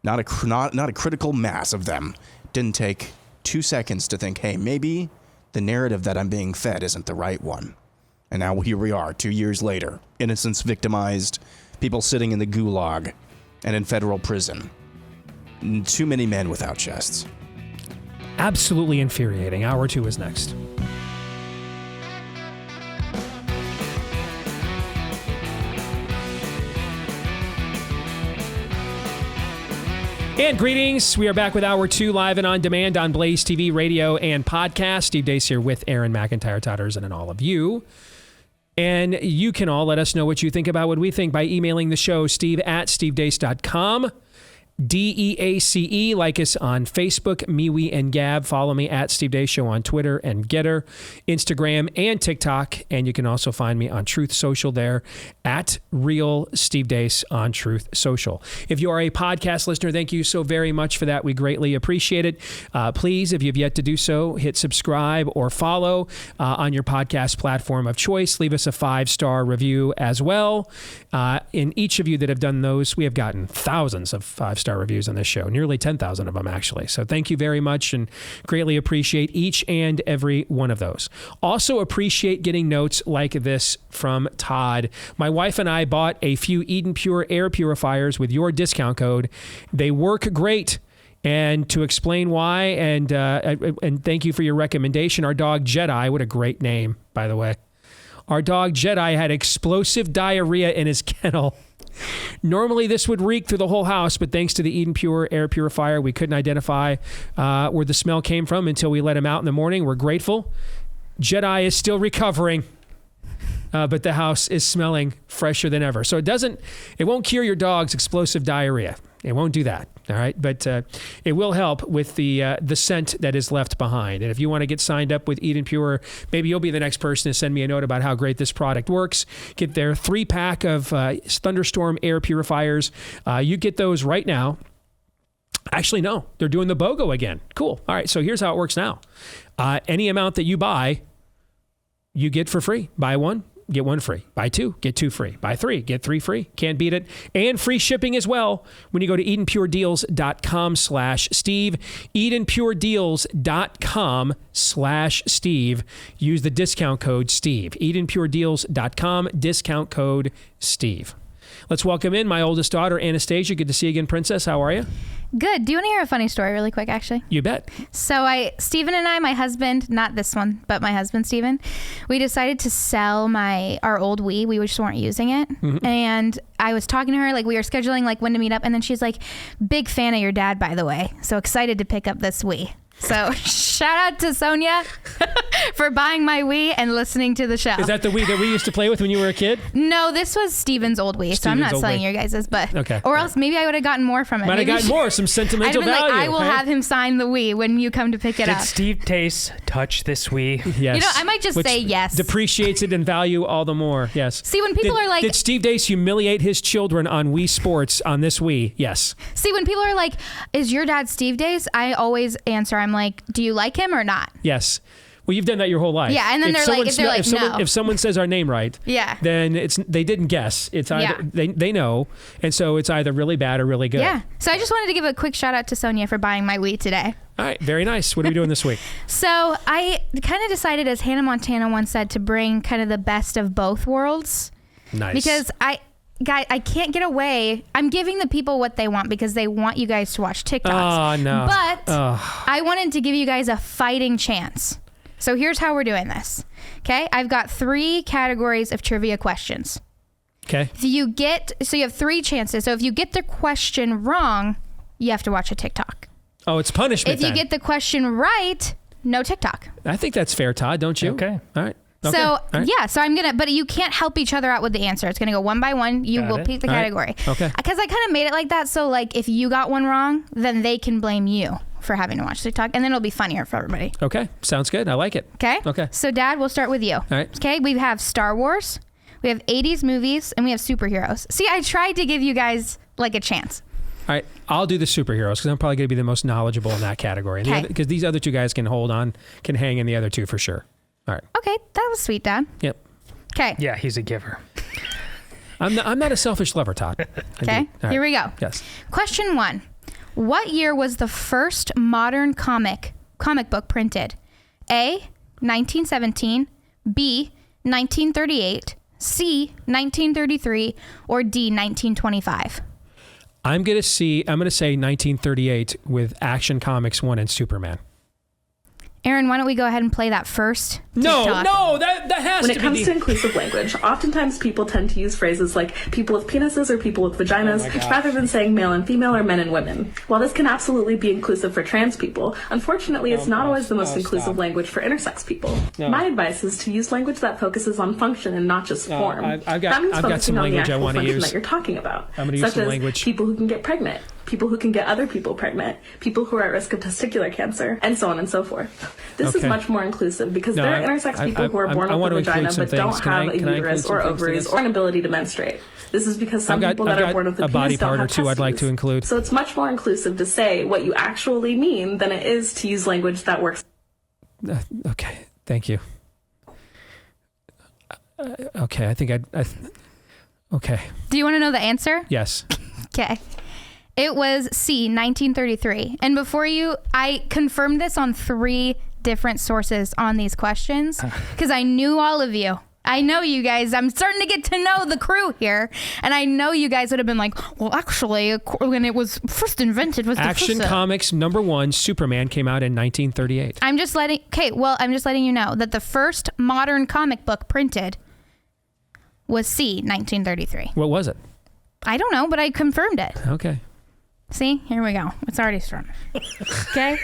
not a critical mass of them, didn't take 2 seconds to think, hey, maybe the narrative that I'm being fed isn't the right one. And now here we are, 2 years later, innocents victimized, people sitting in the gulag and in federal prison. Too many men without chests. Absolutely infuriating. Hour 2 is next. And greetings. We are back with Hour 2 live and on demand on Blaze TV, radio, and podcast. Steve Deace here with Aaron McIntyre, Todd Erzin, and all of you. And you can all let us know what you think about what we think by emailing the show, steve@stevedeace.com. DEACE. Like us on Facebook, MeWe, and Gab. Follow me at Steve Deace Show on Twitter and Getter, Instagram, and TikTok. And you can also find me on Truth Social there at Real Steve Deace on Truth Social. If you are a podcast listener, thank you so very much for that. We greatly appreciate it. Please, if you've yet to do so, hit subscribe or follow on your podcast platform of choice. Leave us a 5-star review as well. In each of you that have done those, we have gotten thousands of 5-star reviews on this show, nearly 10,000 of them actually. So thank you very much and greatly appreciate each and every one of those. Also appreciate getting notes like this from Todd. My wife and I bought a few Eden Pure air purifiers with your discount code. They work great. And to explain why, and thank you for your recommendation, our dog Jedi, what a great name, by the way. Our dog Jedi had explosive diarrhea in his kennel. Normally, this would reek through the whole house, but thanks to the Eden Pure air purifier, we couldn't identify where the smell came from until we let him out in the morning. We're grateful. Jedi is still recovering, but the house is smelling fresher than ever. So it won't cure your dog's explosive diarrhea. It won't do that. All right, but it will help with the scent that is left behind. And if you want to get signed up with Eden Pure, maybe you'll be the next person to send me a note about how great this product works. Get their 3-pack of Thunderstorm air purifiers. You get those right now. Actually, no, they're doing the BOGO again. Cool. All right, so here's how it works now. Any amount that you buy, you get for free. Buy one, get one free. Buy two, get two free. Buy three, get three free. Can't beat it. And free shipping as well when you go to EdenPureDeals.com/Steve. EdenPureDeals.com/Steve. Use the discount code Steve. EdenPureDeals.com, discount code Steve. Let's welcome in my oldest daughter, Anastasia. Good to see you again, Princess. How are you? Good. Do you want to hear a funny story really quick, actually? You bet. So Steven and I, my husband, not this one, but my husband, Steven, we decided to sell our old Wii. We just weren't using it. Mm-hmm. And I was talking to her, like we were scheduling like when to meet up. And then she's like, big fan of your dad, by the way. So excited to pick up this Wii. So shout out to Sonia for buying my Wii and listening to the show. Is that the Wii that we used to play with when you were a kid? No, this was Steven's old Wii, so I'm not selling your guys's, but okay. Or else maybe I would have gotten more from it. Might have gotten more, some sentimental I'd have been value. like, I will have him sign the Wii when you come to pick it up. Did Steve Deace touch this Wii? Yes. You know, I might just say yes. Depreciates it in value all the more. Yes. See, when people are like, did Steve Deace humiliate his children on Wii Sports on this Wii? Yes. See, when people are like, is your dad Steve Deace? I always answer, I'm like, do you like him or not? Yes. Well, you've done that your whole life. Yeah, and then if someone says our name right, yeah, then they didn't guess. It's either they know, and so it's either really bad or really good. Yeah. So I just wanted to give a quick shout out to Sonia for buying my Wii today. All right, very nice. What are we doing this week? So I kind of decided, as Hannah Montana once said, to bring kind of the best of both worlds. Nice. Because I can't get away. I'm giving the people what they want because they want you guys to watch TikToks. Oh, no. But I wanted to give you guys a fighting chance. So here's how we're doing this. Okay? I've got 3 categories of trivia questions. Okay. You have 3 chances. So if you get the question wrong, you have to watch a TikTok. Oh, it's punishment If you get the question right, no TikTok. I think that's fair, Todd, don't you? Okay. All right. Okay. So, yeah, so I'm going to, but you can't help each other out with the answer. It's going to go one by one. You will pick the category. Right. Okay. Because I kind of made it like that. So, like, if you got one wrong, then they can blame you for having to watch TikTok. And then it'll be funnier for everybody. Okay. Sounds good. I like it. Okay. Okay. So, Dad, we'll start with you. All right. Okay. We have Star Wars, we have 80s movies, and we have superheroes. See, I tried to give you guys, like, a chance. All right. I'll do the superheroes because I'm probably going to be the most knowledgeable in that category. Because these other 2 guys can hang in the other 2 for sure. All right. Okay, that was sweet, Dad. Yep. Okay. Yeah, he's a giver. I'm not a selfish lover, Todd. Okay, here we go. Yes. Question 1. What year was the first modern comic book printed? A, 1917, B, 1938, C, 1933, or D, 1925? I'm going to say 1938 with Action Comics 1 and Superman. Aaron, why don't we go ahead and play that first? No, TikTok. that has When to it be comes to inclusive language, oftentimes people tend to use phrases like people with penises or people with vaginas rather than saying male and female or men and women. While this can absolutely be inclusive for trans people, unfortunately it's not always the most inclusive language for intersex people. No. My advice is to use language that focuses on function and not just form. I've got some language I want to use that you're talking about, I'm going to use such some as language. people who can get pregnant, people who can get other people pregnant, people who are at risk of testicular cancer, and so on and so forth. This is much more inclusive because there are intersex people who are born with a vagina but don't have a uterus or ovaries or an ability to menstruate. This is because some people that are born with a penis don't have testes. I'd like to include. So it's much more inclusive to say what you actually mean than it is to use language that works. Okay, thank you. Okay, I think okay. Do you want to know the answer? Yes. Okay. It was C, 1933. And I confirmed this on 3 different sources on these questions because I knew all of you. I know you guys. I'm starting to get to know the crew here. And I know you guys would have been like, well, actually, when it was first invented was the Action Comics #1, Superman, came out in 1938. I'm just letting you know that the first modern comic book printed was C, 1933. What was it? I don't know, but I confirmed it. Okay. See, here we go. It's already starting. Okay.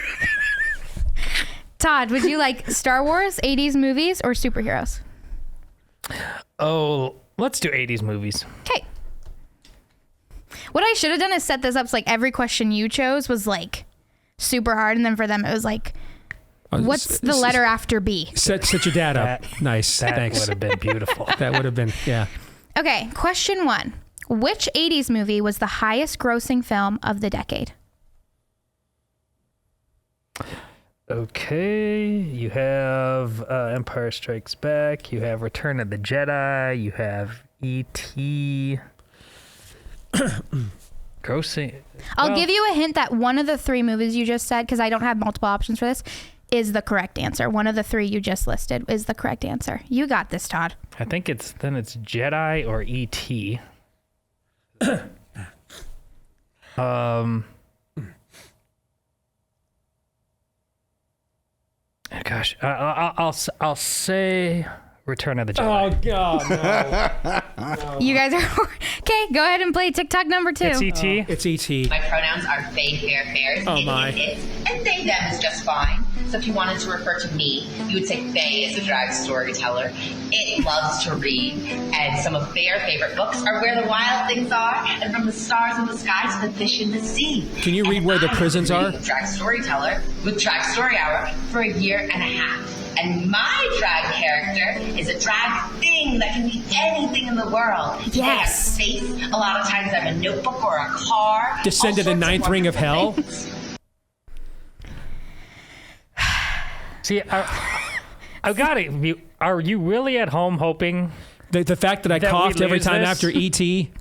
Todd, would you like Star Wars, 80s movies, or superheroes? Oh, let's do 80s movies. Okay. What I should have done is set this up so like every question you chose was like super hard, and then for them it was like, what's the letter after B? Set your dad up. Nice. That Thanks. would have been beautiful. That would have been, yeah. Okay, question 1. Which 80s movie was the highest grossing film of the decade? Okay, you have Empire Strikes Back, you have Return of the Jedi, you have E.T. Grossing. I'll give you a hint that one of the 3 movies you just said, because I don't have multiple options for this, is the correct answer. One of the 3 you just listed is the correct answer. You got this, Todd. I think it's Jedi or E.T. Gosh, I'll say Return of the Jedi. Oh, God, no. You guys are... Okay, go ahead and play TikTok number 2. It's E.T. It's E.T. My pronouns are they, their, theirs, Oh, my. it, and they, them is just fine. So if you wanted to refer to me, you would say Faye is a drag storyteller. It loves to read, and some of their favorite books are Where the Wild Things Are, and From the Stars in the Sky to the Fish in the Sea. Can you read where the prisons are? Drag storyteller with Drag Story Hour for a year and a half. And my drag character is a drag thing that can be anything in the world. Yes. Space. A lot of times I'm a notebook or a car. Descend to the 9th ring of hell. See, I've got it. Are you really at home hoping The fact that I coughed every time after E.T.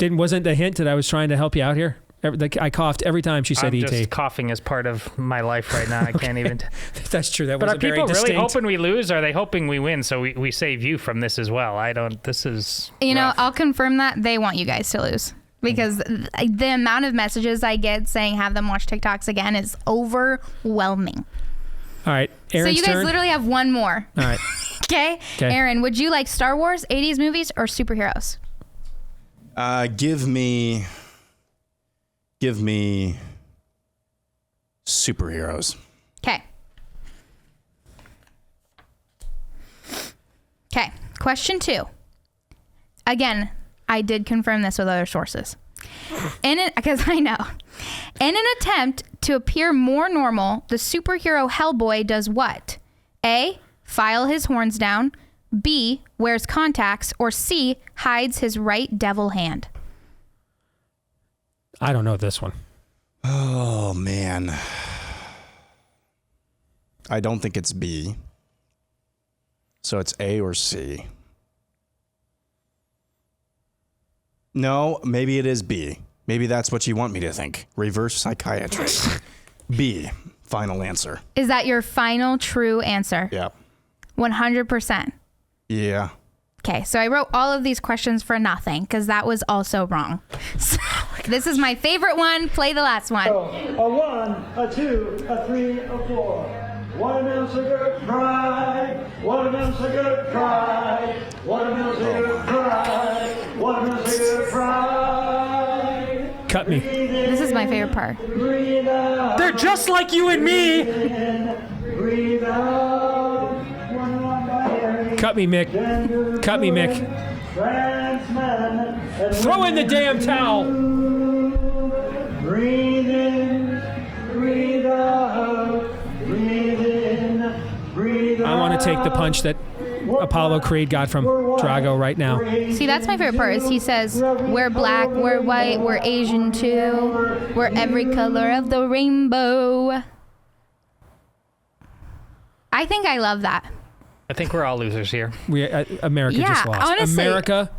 wasn't the hint that I was trying to help you out here? I coughed every time she said I'm E.T. just coughing as part of my life right now. I can't even. That's true. That But are wasn't very people really distinct. hoping we lose? Or are they hoping we win? So we save you from this as well. I don't. This is. You know, rough. I'll confirm that they want you guys to lose. Because the amount of messages I get saying have them watch TikToks again is overwhelming. All right, Aaron's So you guys turn. literally have one more. All right. Okay? Aaron, would you like Star Wars, 80s movies, or superheroes? Give me superheroes. Okay. Okay. Question 2. Again, I did confirm this with other sources. Because I know. In an attempt to appear more normal, the superhero Hellboy does what? A, file his horns down. B, wears contacts. Or C, hides his right devil hand. I don't know this one. Oh, man. I don't think it's B. So it's A or C. No, maybe it is B. Maybe that's what you want me to think. Reverse psychiatry. B. Final answer. Is that your final true answer? Yeah. 100%. Yeah. Okay, so I wrote all of these questions for nothing because that was also wrong. So, this is my favorite one. Play the last one. A 1, a 2, a 3, a 4. Watermelon's a good cry. Watermelon's a good cry. Watermelon's a good cry. Watermelon's a good cry. Cut me. This is my favorite part. Breathe out. They're just like you and me. Breathe out. One by every. Cut me, Mick. Cut me, Mick. Throw in the damn towel. Breathe in. Breathe out. Breathe in. Breathe out. I want to take the punch that Apollo Creed got from Drago right now. See, that's my favorite part is he says, we're black, we're white, we're Asian too. We're every color of the rainbow. I think I love that. I think we're all losers here. America Yeah, just lost. honestly.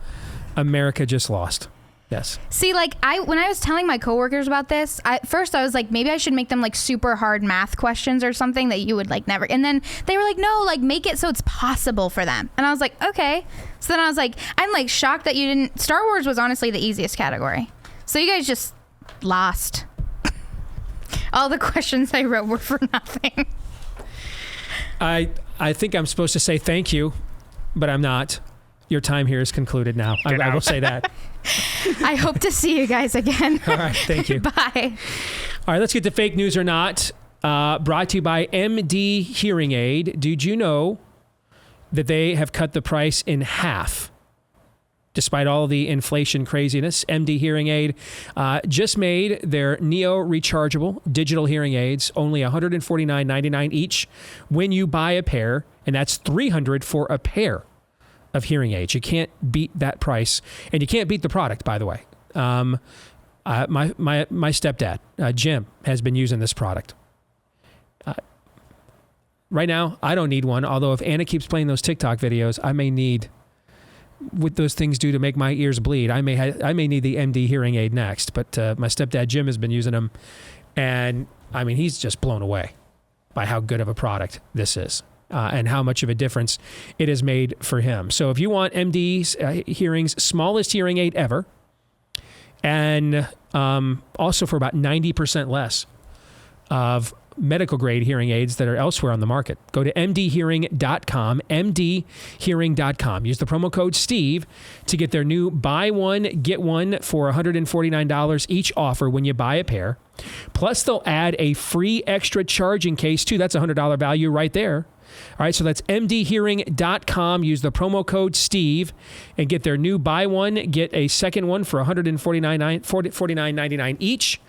America just lost. Yes. See, like when I was telling my coworkers about this, first I was like, maybe I should make them like super hard math questions or something that you would like never. And then they were like, no, like make it so it's possible for them. And I was like, okay. So then I was like, I'm like shocked that you didn't. Star Wars was honestly the easiest category. So you guys just lost. All the questions I wrote were for nothing. I think I'm supposed to say thank you, but I'm not. Your time here is concluded now. I will say that. I hope to see you guys again. All right, thank you. Bye. All right, let's get to fake news or not. Brought to you by MD Hearing Aid. Did you know that they have cut the price in half despite all the inflation craziness. MD Hearing Aid just made their Neo rechargeable digital hearing aids only $149.99 each when you buy a pair, and that's $300 for a pair of hearing aids. You can't beat that price, and you can't beat the product, by the way. My stepdad, Jim, has been using this product. Right now, I don't need one, although if Anna keeps playing those TikTok videos, I may need what those things do to make my ears bleed. I may need the MD hearing aid next, but my stepdad Jim has been using them, and I mean, he's just blown away by how good of a product this is and how much of a difference it has made for him. So if you want MD's Hearing's smallest hearing aid ever, and also for about 90% less of medical grade hearing aids that are elsewhere on the market, go to mdhearing.com, mdhearing.com. Use the promo code Steve to get their new buy one, get one for $149 each offer when you buy a pair. Plus, they'll add a free extra charging case too. That's a $100 value right there. All right, so that's mdhearing.com. Use the promo code Steve and get their new buy one, get a second one for $149.99 each.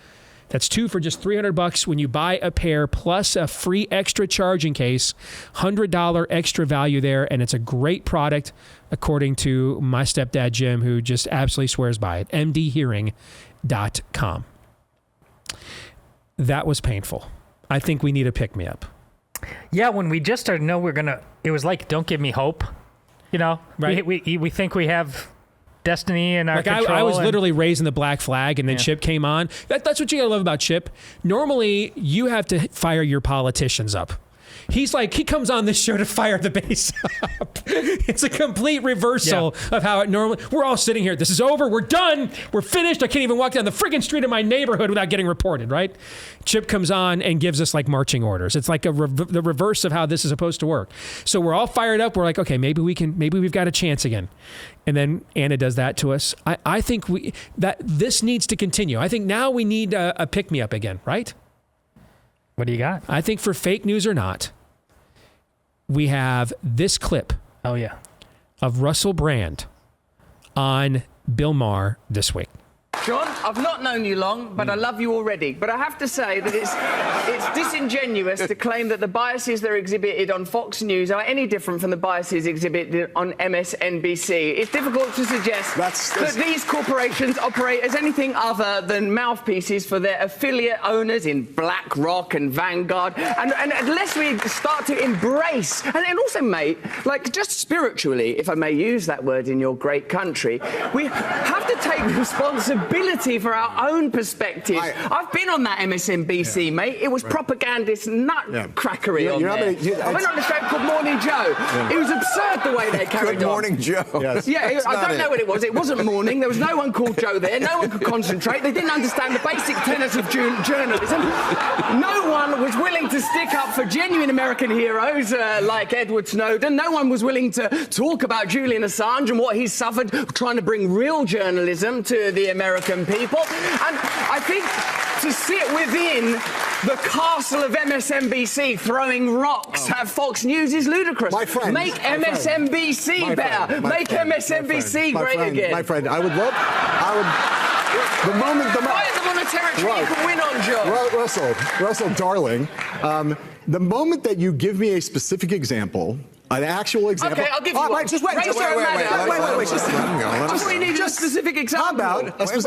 That's two for just $300 when you buy a pair, plus a free extra charging case. $100 extra value there, and it's a great product, according to my stepdad, Jim, who just absolutely swears by it. mdhearing.com. That was painful. I think we need a pick-me-up. Yeah, when we just started, it was like, don't give me hope. You know, right. we think we have destiny in our control. I was literally raising the black flag, and then Chip came on. That's what you gotta love about Chip. Normally, you have to fire your politicians up. He's like, he comes on this show to fire the base up. It's a complete reversal of how it normally. We're all sitting here. This is over. We're done. We're finished. I can't even walk down the friggin' street of my neighborhood without getting reported, right? Chip comes on and gives us like marching orders. It's like the reverse of how this is supposed to work. So we're all fired up. We're like, okay, maybe we've got a chance again. And then Anna does that to us. I think that this needs to continue. I think now we need a pick-me-up again, right? What do you got? I think for fake news or not, we have this clip. Oh, yeah. Of Russell Brand on Bill Maher this week. John, I've not known you long, but I love you already. But I have to say that it's disingenuous to claim that the biases that are exhibited on Fox News are any different from the biases exhibited on MSNBC. It's difficult to suggest that these corporations operate as anything other than mouthpieces for their affiliate owners in BlackRock and Vanguard. And unless we start to embrace, and also, mate, like just spiritually, if I may use that word in your great country, we have to take responsibility for our own perspectives. I've been on that MSNBC, mate. It was propagandist nutcrackery on there. I went on the show called Morning Joe. It was absurd the way they carried on. Good Morning Joe. Yes. Yeah, I don't know what it was. It wasn't morning. There was no one called Joe there. No one could concentrate. They didn't understand the basic tenets of journalism. No one was willing to stick up for genuine American heroes like Edward Snowden. No one was willing to talk about Julian Assange and what he's suffered trying to bring real journalism to the American people. And I think to sit within the castle of MSNBC throwing rocks at Fox News is ludicrous. My friend, make MSNBC better. Make MSNBC great again. My friend, I would. The moment fight them on a territory you can win on, Joe. Russell, darling, the moment that you give me a specific example. An actual example. Okay, I'll give you one. Just wait. Wait. Just we need a specific example. How about let me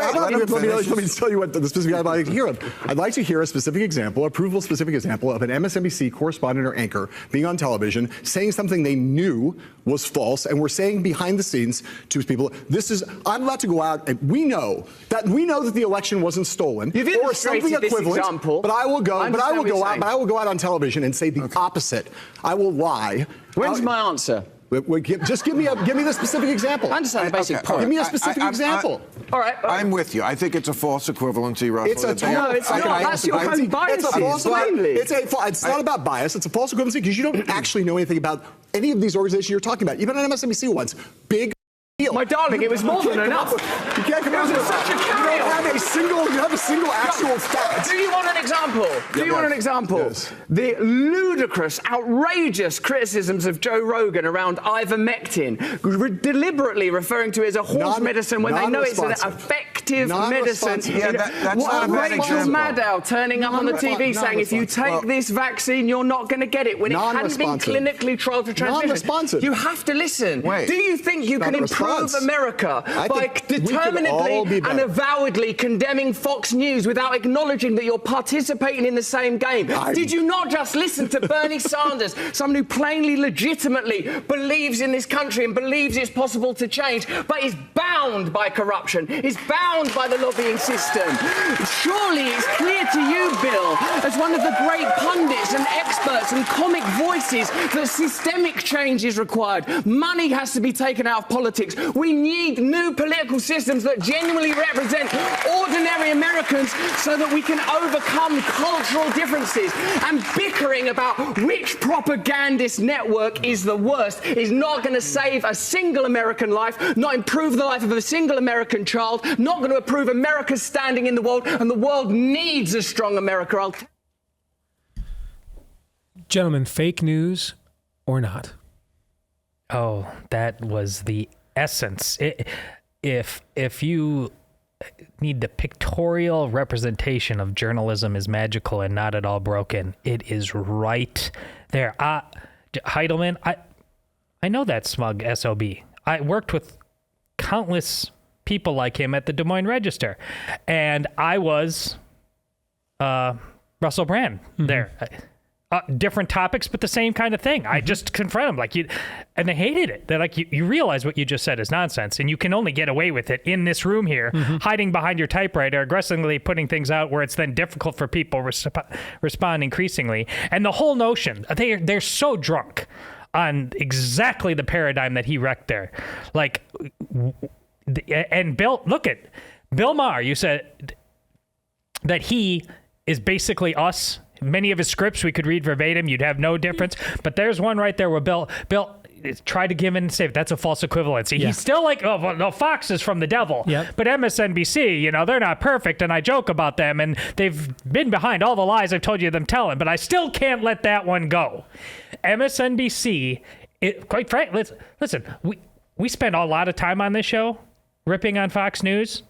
tell you what the specific I'd like to hear of. I'd like to hear a specific example, a provable specific example of an MSNBC correspondent or anchor being on television saying something they knew was false and were saying behind the scenes to people, I'm about to go out and we know that the election wasn't stolen or something equivalent. Example. But I will go out on television and say the opposite. I will lie. When's my answer? Just give me the specific example. I understand the basic point. Give me a specific example. All right. I'm with you. I think it's a false equivalency, Russell. It's not. That's your own bias. It's not about bias. It's a false equivalency because you don't actually know anything about any of these organizations you're talking about. Even on MSNBC ones, big My darling, it was more than enough. You can't come up with such a carry. You have a single actual fact. Do you want an example? Do you want an example? Yes. The ludicrous, outrageous criticisms of Joe Rogan around ivermectin, deliberately referring to it as a horse medicine when they know it's an effective medicine. Yeah, that's not a bad Rachel example. Maddow turning up on the TV saying if you take this vaccine, you're not going to get it when it hadn't been clinically trialed for transmission. Non-responsive. You have to listen. Wait. Do you think you can improve America by determinedly and avowedly condemning Fox News without acknowledging that you're participating in the same game? Did you not just listen to Bernie Sanders, someone who plainly, legitimately believes in this country and believes it's possible to change, but is bound by corruption, is bound by the lobbying system? Surely it's clear to you, Bill, as one of the great pundits and experts and comic voices, that systemic change is required. Money has to be taken out of politics. We need new political systems that genuinely represent ordinary Americans so that we can overcome cultural differences. And bickering about which propagandist network is the worst is not going to save a single American life, not improve the life of a single American child, not going to improve America's standing in the world, and the world needs a strong America. Gentlemen, fake news or not? Oh, that was the essence. If you need the pictorial representation of journalism is magical and not at all broken, it is right there. Heidelman, I know that smug SOB. I worked with countless people like him at the Des Moines Register, and I was Russell Brand there. Different topics, but the same kind of thing. I just confront them and they hated it. They're like, you realize what you just said is nonsense, and you can only get away with it in this room here, hiding behind your typewriter, aggressively putting things out where it's then difficult for people respond increasingly. And the whole notion, they're so drunk on exactly the paradigm that he wrecked there. And Bill Maher, you said that he is basically us. Many of his scripts we could read verbatim. You'd have no difference. But there's one right there where Bill tried to give in and say that's a false equivalency. Yeah. He's still like, oh, well, no, Fox is from the devil. Yep. But MSNBC, they're not perfect, and I joke about them, and they've been behind all the lies I've told you them telling, but I still can't let that one go. MSNBC, quite frankly, listen, we spend a lot of time on this show ripping on Fox News,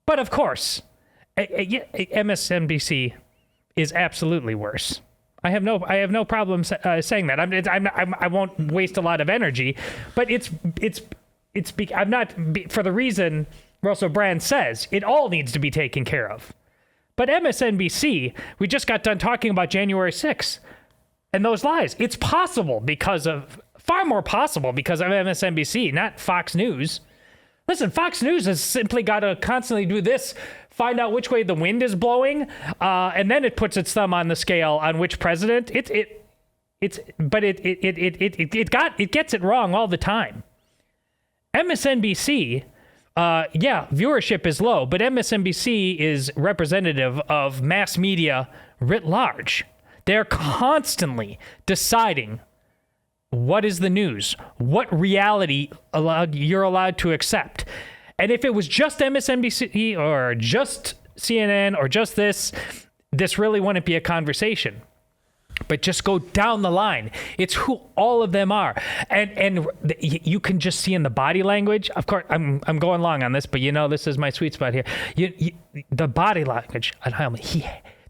but of course, MSNBC is absolutely worse. I have no problem saying that. I won't waste a lot of energy, but I'm not, for the reason Russell Brand says, it all needs to be taken care of. But MSNBC, we just got done talking about January 6th and those lies. It's far more possible because of MSNBC, not Fox News. Listen, Fox News has simply got to constantly do this, find out which way the wind is blowing, and then it puts its thumb on the scale on which president. It gets it wrong all the time. MSNBC, viewership is low, but MSNBC is representative of mass media writ large. They're constantly deciding what is the news, what reality you're allowed to accept. And if it was just MSNBC or just CNN or just this really wouldn't be a conversation. But just go down the line. It's who all of them are. And you can just see in the body language. Of course, I'm going long on this, but this is my sweet spot here. The body language,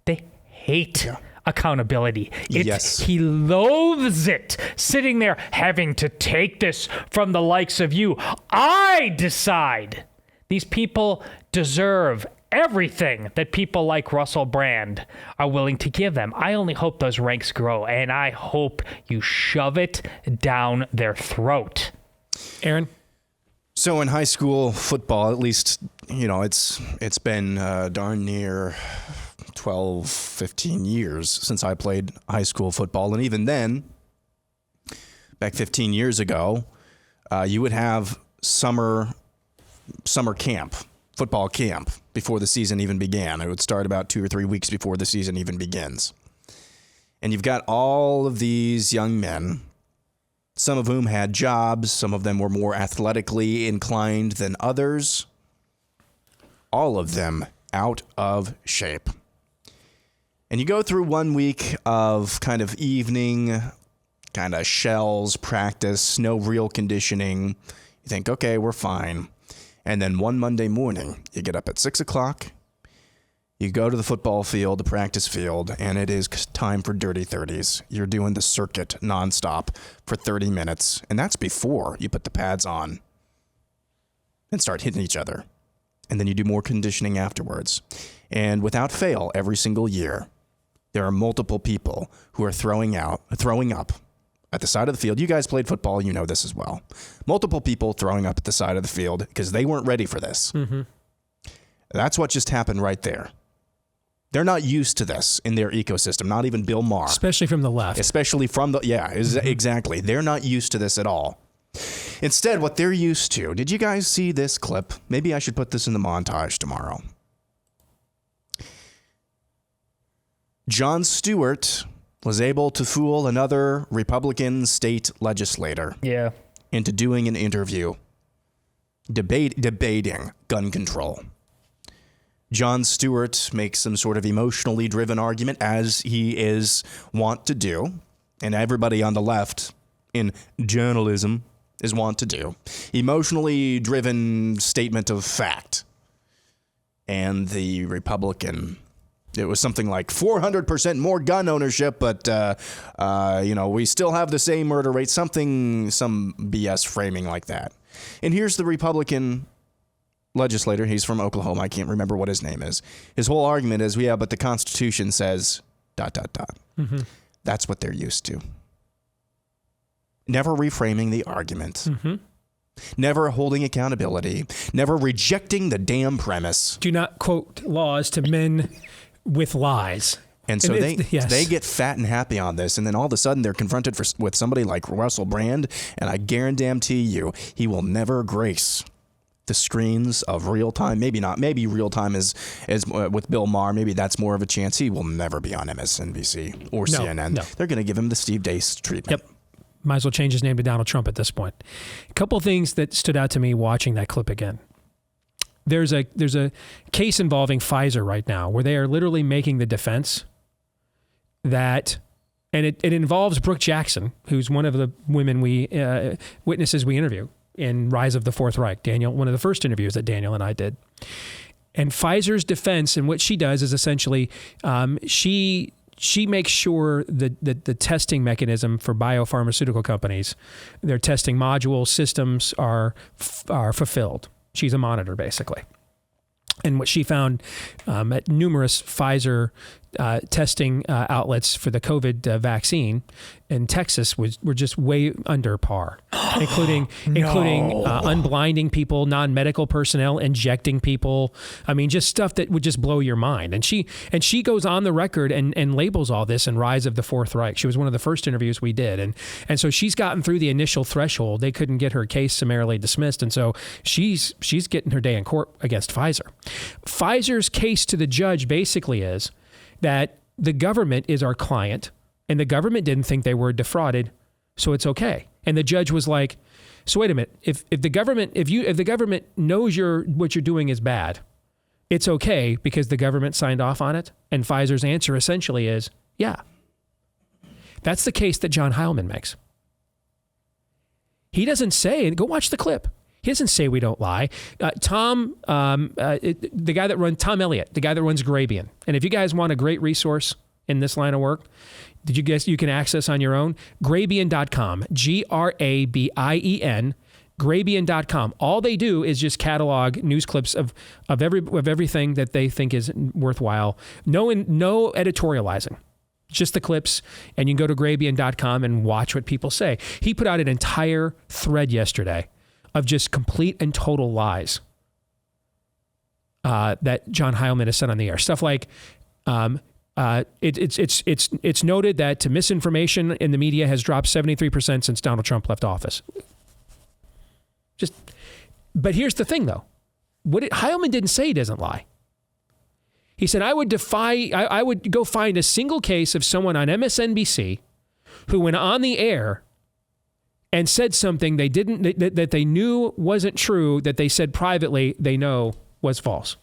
they hate accountability. He loathes it, sitting there having to take this from the likes of you. I decide. These people deserve everything that people like Russell Brand are willing to give them. I only hope those ranks grow, and I hope you shove it down their throat. Aaron? So in high school football, at least, it's been darn near 12, 15 years since I played high school football. And even then, back 15 years ago, you would have summer camp, football camp, before the season even began. It would start about 2 or 3 weeks before the season even begins. And you've got all of these young men some of whom had jobs, some of them were more athletically inclined than others. All of them out of shape. And you go through 1 week of kind of evening, kind of shells, practice, no real conditioning. You think, okay, we're fine. And then one Monday morning, you get up at 6 o'clock, you go to the football field, the practice field, and it is time for dirty 30s. You're doing the circuit nonstop for 30 minutes, and that's before you put the pads on and start hitting each other. And then you do more conditioning afterwards. And without fail, every single year, there are multiple people who are throwing up at the side of the field. You guys played football, you know this as well. Multiple people throwing up at the side of the field because they weren't ready for this. Mm-hmm. That's what just happened right there. They're not used to this in their ecosystem, not even Bill Maher. Especially from the left. Exactly. They're not used to this at all. Instead, what they're used to, did you guys see this clip? Maybe I should put this in the montage tomorrow. Jon Stewart was able to fool another Republican state legislator into doing an interview debating gun control. Jon Stewart makes some sort of emotionally driven argument, as he is wont to do, and everybody on the left in journalism is wont to do. Emotionally driven statement of fact. And the Republican, it was something like 400% more gun ownership, but, we still have the same murder rate, some BS framing like that. And here's the Republican legislator. He's from Oklahoma. I can't remember what his name is. His whole argument is, but the Constitution says ... Mm-hmm. That's what they're used to. Never reframing the argument. Mm-hmm. Never holding accountability. Never rejecting the damn premise. Do not quote laws to men with lies. And so they get fat and happy on this, and then all of a sudden they're confronted with somebody like Russell Brand, and I guarantee you he will never grace the screens of real time. Maybe not. Maybe real time is with Bill Maher. Maybe that's more of a chance. He will never be on MSNBC or CNN. No. They're going to give him the Steve Deace treatment. Yep. Might as well change his name to Donald Trump at this point. A couple of things that stood out to me watching that clip again. There's a case involving Pfizer right now where they are literally making the defense that, and it involves Brooke Jackson, who's one of the women witnesses we interview in Rise of the Fourth Reich. Daniel, one of the first interviews that Daniel and I did. And Pfizer's defense, and what she does is essentially she makes sure that the testing mechanism for biopharmaceutical companies, their testing module systems are fulfilled. She's a monitor, basically. And what she found at numerous Pfizer testing outlets for the COVID vaccine in Texas were just way under par, including unblinding people, non-medical personnel injecting people. I mean, just stuff that would just blow your mind. And she goes on the record and labels all this in Rise of the Fourth Reich. She was one of the first interviews we did, and so she's gotten through the initial threshold. They couldn't get her case summarily dismissed, and so she's getting her day in court against Pfizer. Pfizer's case to the judge basically is that the government is our client, and the government didn't think they were defrauded, so it's okay. And the judge was like, "So wait a minute. If the government knows what you're doing is bad, it's okay because the government signed off on it." And Pfizer's answer essentially is, "Yeah." That's the case that John Heilman makes. He doesn't say, and go watch the clip. He doesn't say we don't lie. Tom Elliott, the guy that runs Grabien. And if you guys want a great resource in this line of work, did you guess you can access on your own? Grabien.com, Grabien, Grabien.com. All they do is just catalog news clips of everything that they think is worthwhile. No editorializing. Just the clips, and you can go to Grabien.com and watch what people say. He put out an entire thread yesterday of just complete and total lies that John Heilman has said on the air. Stuff like it's noted that misinformation in the media has dropped 73% since Donald Trump left office. But here's the thing, though. Heilman didn't say he doesn't lie. He said, I would go find a single case of someone on MSNBC who went on the air and said something they didn't that they knew wasn't true, that they said privately they know was false.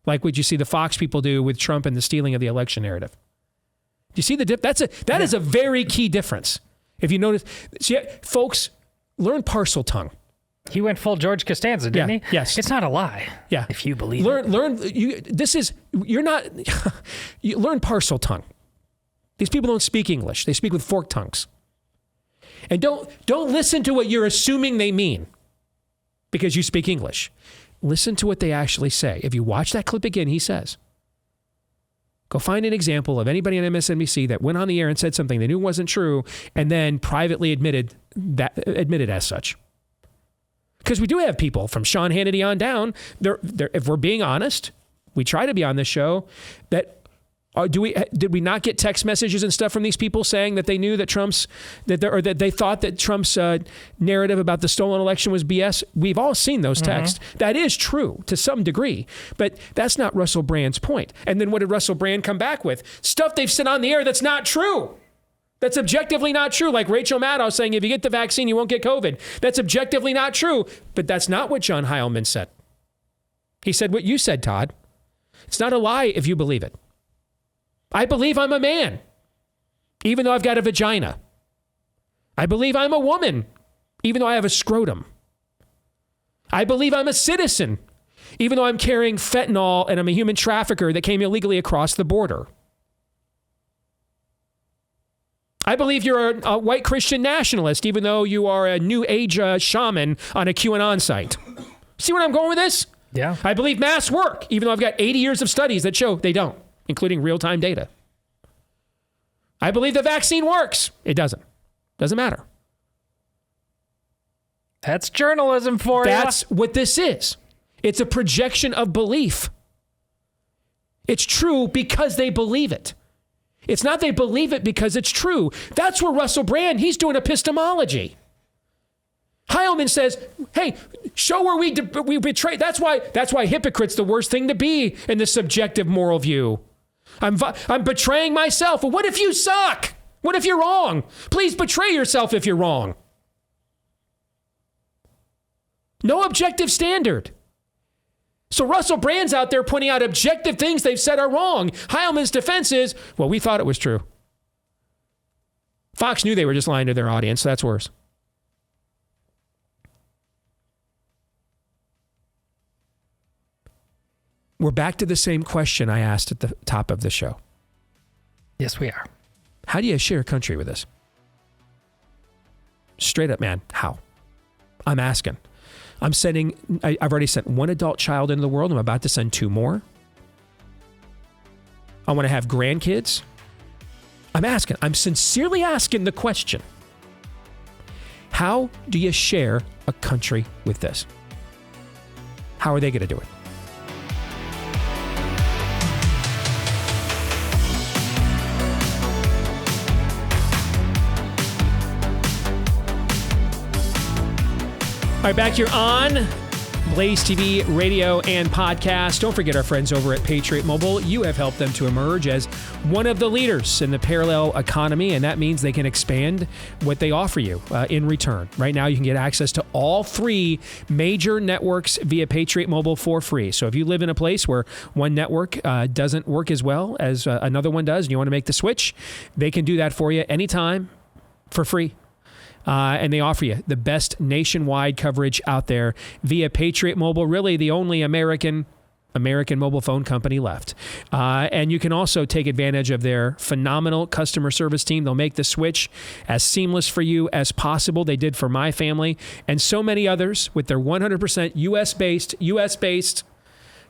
Like what you see the Fox people do with Trump and the stealing of the election narrative. Do you see the that is a very key difference. If you notice, see, folks, learn parcel tongue. He went full George Costanza, didn't he? Yes. It's not a lie. Yeah. If you believe it. Learn parcel tongue. These people don't speak English. They speak with forked tongues. And don't listen to what you're assuming they mean because you speak English. Listen to what they actually say. If you watch that clip again, he says, go find an example of anybody on MSNBC that went on the air and said something they knew wasn't true and then privately admitted as such. Because we do have people from Sean Hannity on down. They're, if we're being honest, we try to be on this show, that did we not get text messages and stuff from these people saying that they knew that that they thought that Trump's narrative about the stolen election was BS? We've all seen those texts. That is true to some degree, but that's not Russell Brand's point. And then what did Russell Brand come back with? Stuff they've said on the air that's not true. That's objectively not true. Like Rachel Maddow saying, if you get the vaccine, you won't get COVID. That's objectively not true. But that's not what John Heilman said. He said what you said, Todd. It's not a lie if you believe it. I believe I'm a man, even though I've got a vagina. I believe I'm a woman, even though I have a scrotum. I believe I'm a citizen, even though I'm carrying fentanyl and I'm a human trafficker that came illegally across the border. I believe you're a white Christian nationalist, even though you are a New Age shaman on a QAnon site. See where I'm going with this? Yeah. I believe masks work, even though I've got 80 years of studies that show they don't, including real-time data. I believe the vaccine works. It doesn't. Doesn't matter. That's journalism for you. That's what this is. It's a projection of belief. It's true because they believe it. It's not they believe it because it's true. That's where Russell Brand, he's doing epistemology. Heilman says, hey, show where we betray. That's why hypocrite's the worst thing to be in the subjective moral view. I'm betraying myself. Well, what if you suck? What if you're wrong? Please betray yourself if you're wrong. No objective standard. So Russell Brand's out there pointing out objective things they've said are wrong. Heilman's defense is, well, we thought it was true. Fox knew they were just lying to their audience, so that's worse. We're back to the same question I asked at the top of the show. Yes, we are. How do you share a country with this? Straight up, man, how? I'm asking. I've already sent one adult child into the world. I'm about to send 2 more. I want to have grandkids. I'm sincerely asking the question. How do you share a country with this? How are they going to do it? All right, back here on Blaze TV, radio, and podcast. Don't forget our friends over at Patriot Mobile. You have helped them to emerge as one of the leaders in the parallel economy, and that means they can expand what they offer you in return. Right now, you can get access to all 3 major networks via Patriot Mobile for free. So if you live in a place where one network doesn't work as well as another one does, and you want to make the switch, they can do that for you anytime for free. And they offer you the best nationwide coverage out there via Patriot Mobile, really the only American mobile phone company left. And you can also take advantage of their phenomenal customer service team. They'll make the switch as seamless for you as possible. They did for my family and so many others with their 100% U.S.-based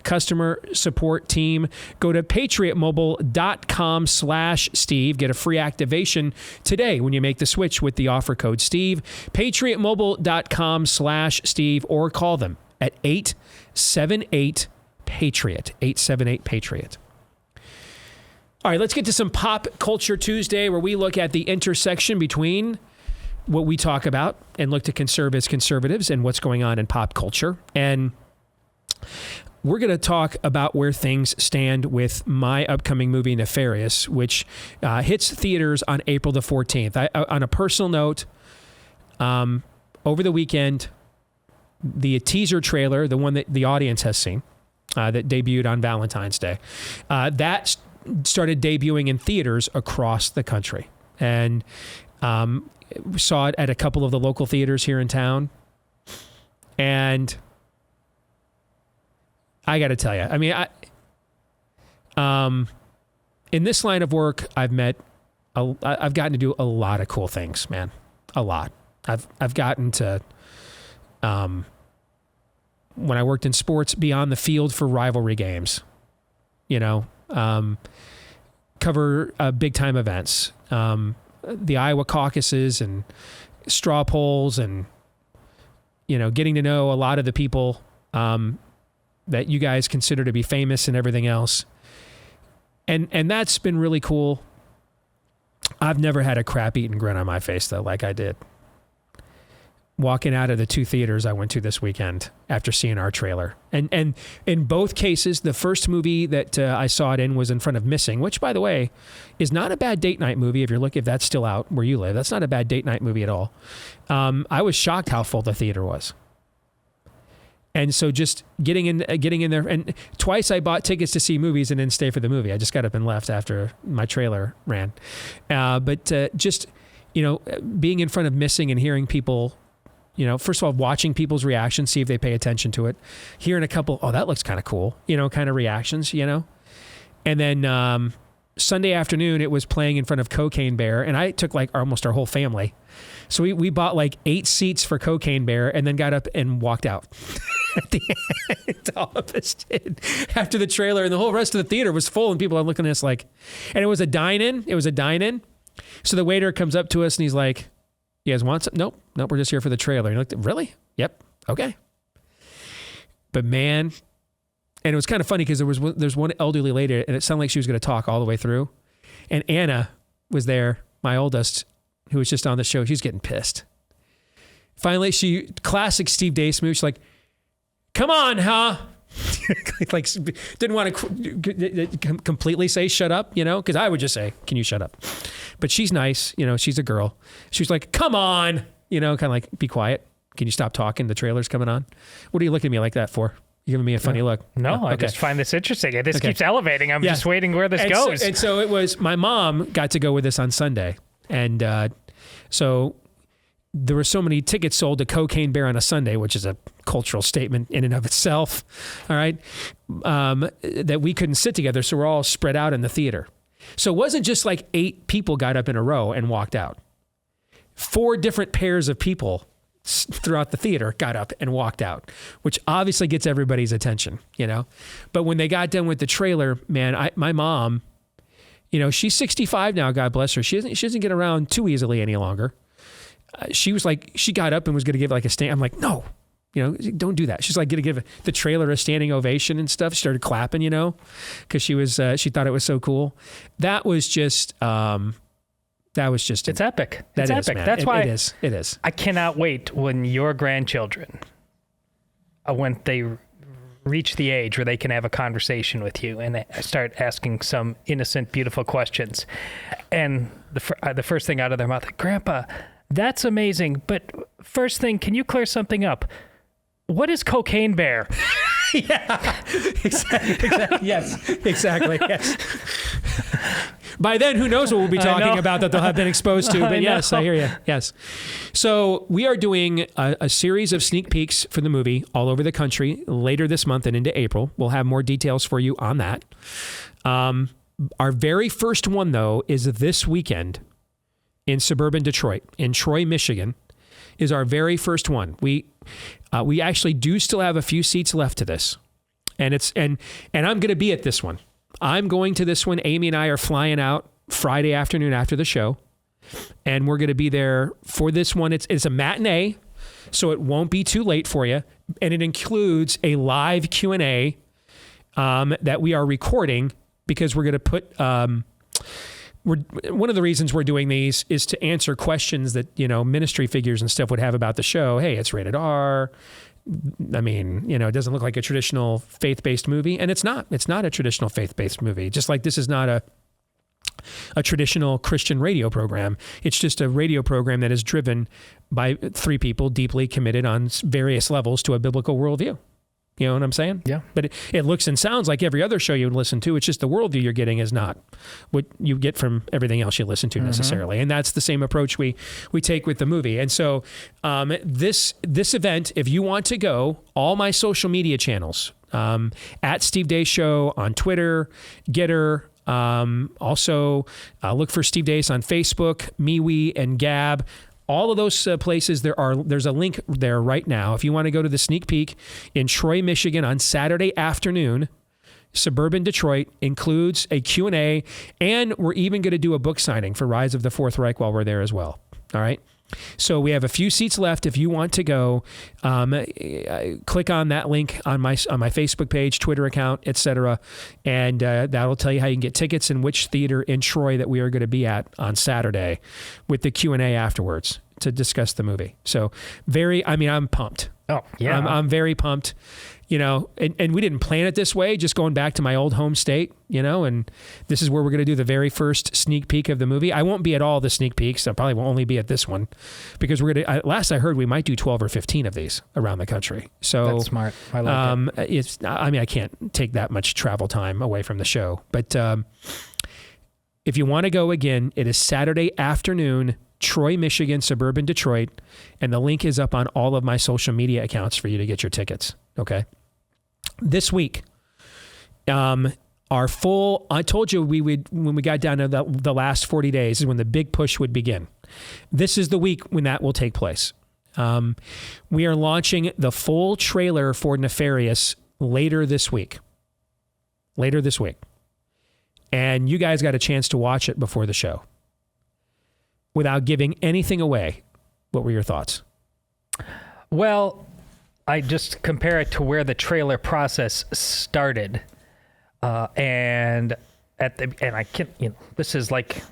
customer support team. Go to patriotmobile.com/Steve. Get a free activation today when you make the switch with the offer code Steve. patriotmobile.com/Steve or call them at 878-PATRIOT. 878-PATRIOT. All right, let's get to some Pop Culture Tuesday, where we look at the intersection between what we talk about and look to conservatives and what's going on in pop culture. And we're going to talk about where things stand with my upcoming movie, Nefarious, which hits theaters on April the 14th. On a personal note, over the weekend, the teaser trailer, the one that the audience has seen, that debuted on Valentine's Day, that started debuting in theaters across the country. And saw it at a couple of the local theaters here in town. And I got to tell you, I mean, in this line of work, I've gotten to do a lot of cool things, man. A lot. I've gotten to, when I worked in sports, be on the field for rivalry games, cover big time events, the Iowa caucuses and straw polls, and, getting to know a lot of the people that you guys consider to be famous and everything else. And that's been really cool. I've never had a crap-eating grin on my face, though, like I did walking out of the 2 theaters I went to this weekend after seeing our trailer. And in both cases, the first movie that I saw it in was in front of Missing, which, by the way, is not a bad date night movie. If that's still out where you live, that's not a bad date night movie at all. I was shocked how full the theater was. And so just getting in there, and twice I bought tickets to see movies and didn't stay for the movie. I just got up and left after my trailer ran. But just, being in front of Missing and hearing people, first of all, watching people's reactions, see if they pay attention to it. Hearing a couple, oh, that looks kind of cool, kind of reactions, And then Sunday afternoon, it was playing in front of Cocaine Bear, and I took almost our whole family. So we bought 8 seats for Cocaine Bear and then got up and walked out. At the end, all of us did after the trailer, and the whole rest of the theater was full, and people are looking at us and it was a dine-in. So the waiter comes up to us and he's like, "You guys want some?" Nope, we're just here for the trailer. And you're like, really? Yep. Okay. But man, and it was kind of funny because there's one elderly lady, and it sounded like she was going to talk all the way through. And Anna was there, my oldest, who was just on the show. She's getting pissed. Finally, classic Steve Deace move. She's like, "Come on, huh?" Didn't want to completely say shut up, because I would just say, "Can you shut up?" But she's nice, she's a girl. She was like, "Come on," kind of be quiet. Can you stop talking? The trailer's coming on. What are you looking at me like that for? You giving me a funny look? No, okay. I just find this interesting. This keeps elevating. I'm just waiting where this goes. So it was, my mom got to go with us on Sunday. And so there were so many tickets sold to Cocaine Bear on a Sunday, which is a cultural statement in and of itself, all right, that we couldn't sit together. So we're all spread out in the theater. So it wasn't just 8 people got up in a row and walked out. 4 different pairs of people throughout the theater got up and walked out, which obviously gets everybody's attention, But when they got done with the trailer, man, my mom, she's 65 now, God bless her. She doesn't get around too easily any longer. She was she got up and was going to give a stand. I'm like, no, don't do that. She's going to give the trailer a standing ovation and stuff. She started clapping, because she thought it was so cool. That was just, it's epic. It's epic. Man. That's why it is. I cannot wait when your grandchildren, when they reach the age where they can have a conversation with you and start asking some innocent, beautiful questions. And the first thing out of their mouth, "Grandpa, that's amazing. But first thing, can you clear something up? What is Cocaine Bear?" Yeah, exactly. Yes, exactly. Yes. By then, who knows what we'll be talking about that they'll have been exposed to. But yes, I hear you. Yes. So we are doing a series of sneak peeks for the movie all over the country later this month and into April. We'll have more details for you on that. Our very first one, though, is this weekend in suburban Detroit, in Troy, Michigan, is our very first one. We actually do still have a few seats left to this, and I'm going to be at this one. I'm going to this one. Amy and I are flying out Friday afternoon after the show, and we're going to be there for this one. It's a matinee, so it won't be too late for you, and it includes a live Q&A that we are recording because we're going to put. One of the reasons we're doing these is to answer questions that ministry figures and stuff would have about the show. Hey, it's rated R. I mean, it doesn't look like a traditional faith-based movie, and it's not. It's not a traditional faith-based movie. Just like this is not a traditional Christian radio program. It's just a radio program that is driven by three people deeply committed on various levels to a biblical worldview. You know what I'm saying? Yeah. But it looks and sounds like every other show you would listen to. It's just the worldview you're getting is not what you get from everything else you listen to necessarily. And that's the same approach we take with the movie. And so this event, if you want to go, all my social media channels, at Steve Deace Show on Twitter, Getter, also look for Steve Deace on Facebook, MeWe, and Gab. All of those places, there's a link there right now. If you want to go to the sneak peek in Troy, Michigan on Saturday afternoon, suburban Detroit includes a Q&A, and we're even going to do a book signing for Rise of the Fourth Reich while we're there as well. All right. So we have a few seats left. If you want to go, click on that link on my Facebook page, Twitter account, etc., and that'll tell you how you can get tickets and which theater in Troy that we are going to be at on Saturday, with the Q&A afterwards to discuss the movie. So I'm pumped. Oh yeah, I'm very pumped. You know, and we didn't plan it this way, just going back to my old home state, you know, and this is where we're going to do the very first sneak peek of the movie. I won't be at all the sneak peeks. I probably won't only be at this one, because we're going to, last I heard, we might do 12 or 15 of these around the country. So that's smart. I like it. I can't take that much travel time away from the show, but if you want to go again, it is Saturday afternoon, Troy, Michigan, suburban Detroit, and the link is up on all of my social media accounts for you to get your tickets. Okay. This week, I told you when we got down to the last 40 days is when the big push would begin. This is the week when that will take place. We are launching the full trailer for Nefarious later this week. And you guys got a chance to watch it before the show. Without giving anything away, what were your thoughts? Well, I just compare it to where the trailer process started, and I can't. You know, this is like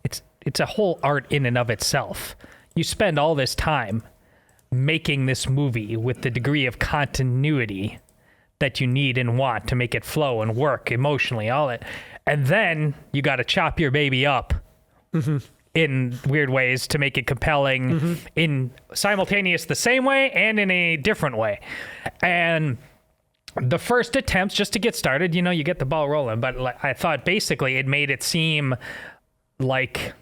it's a whole art in and of itself. You spend all this time making this movie with the degree of continuity that you need and want to make it flow and work emotionally, all it, and then you got to chop your baby up. Mm-hmm. In weird ways to make it compelling, in simultaneous the same way and in a different way. And the first attempts, just to get started, you know, you get the ball rolling. But I thought basically it made it seem like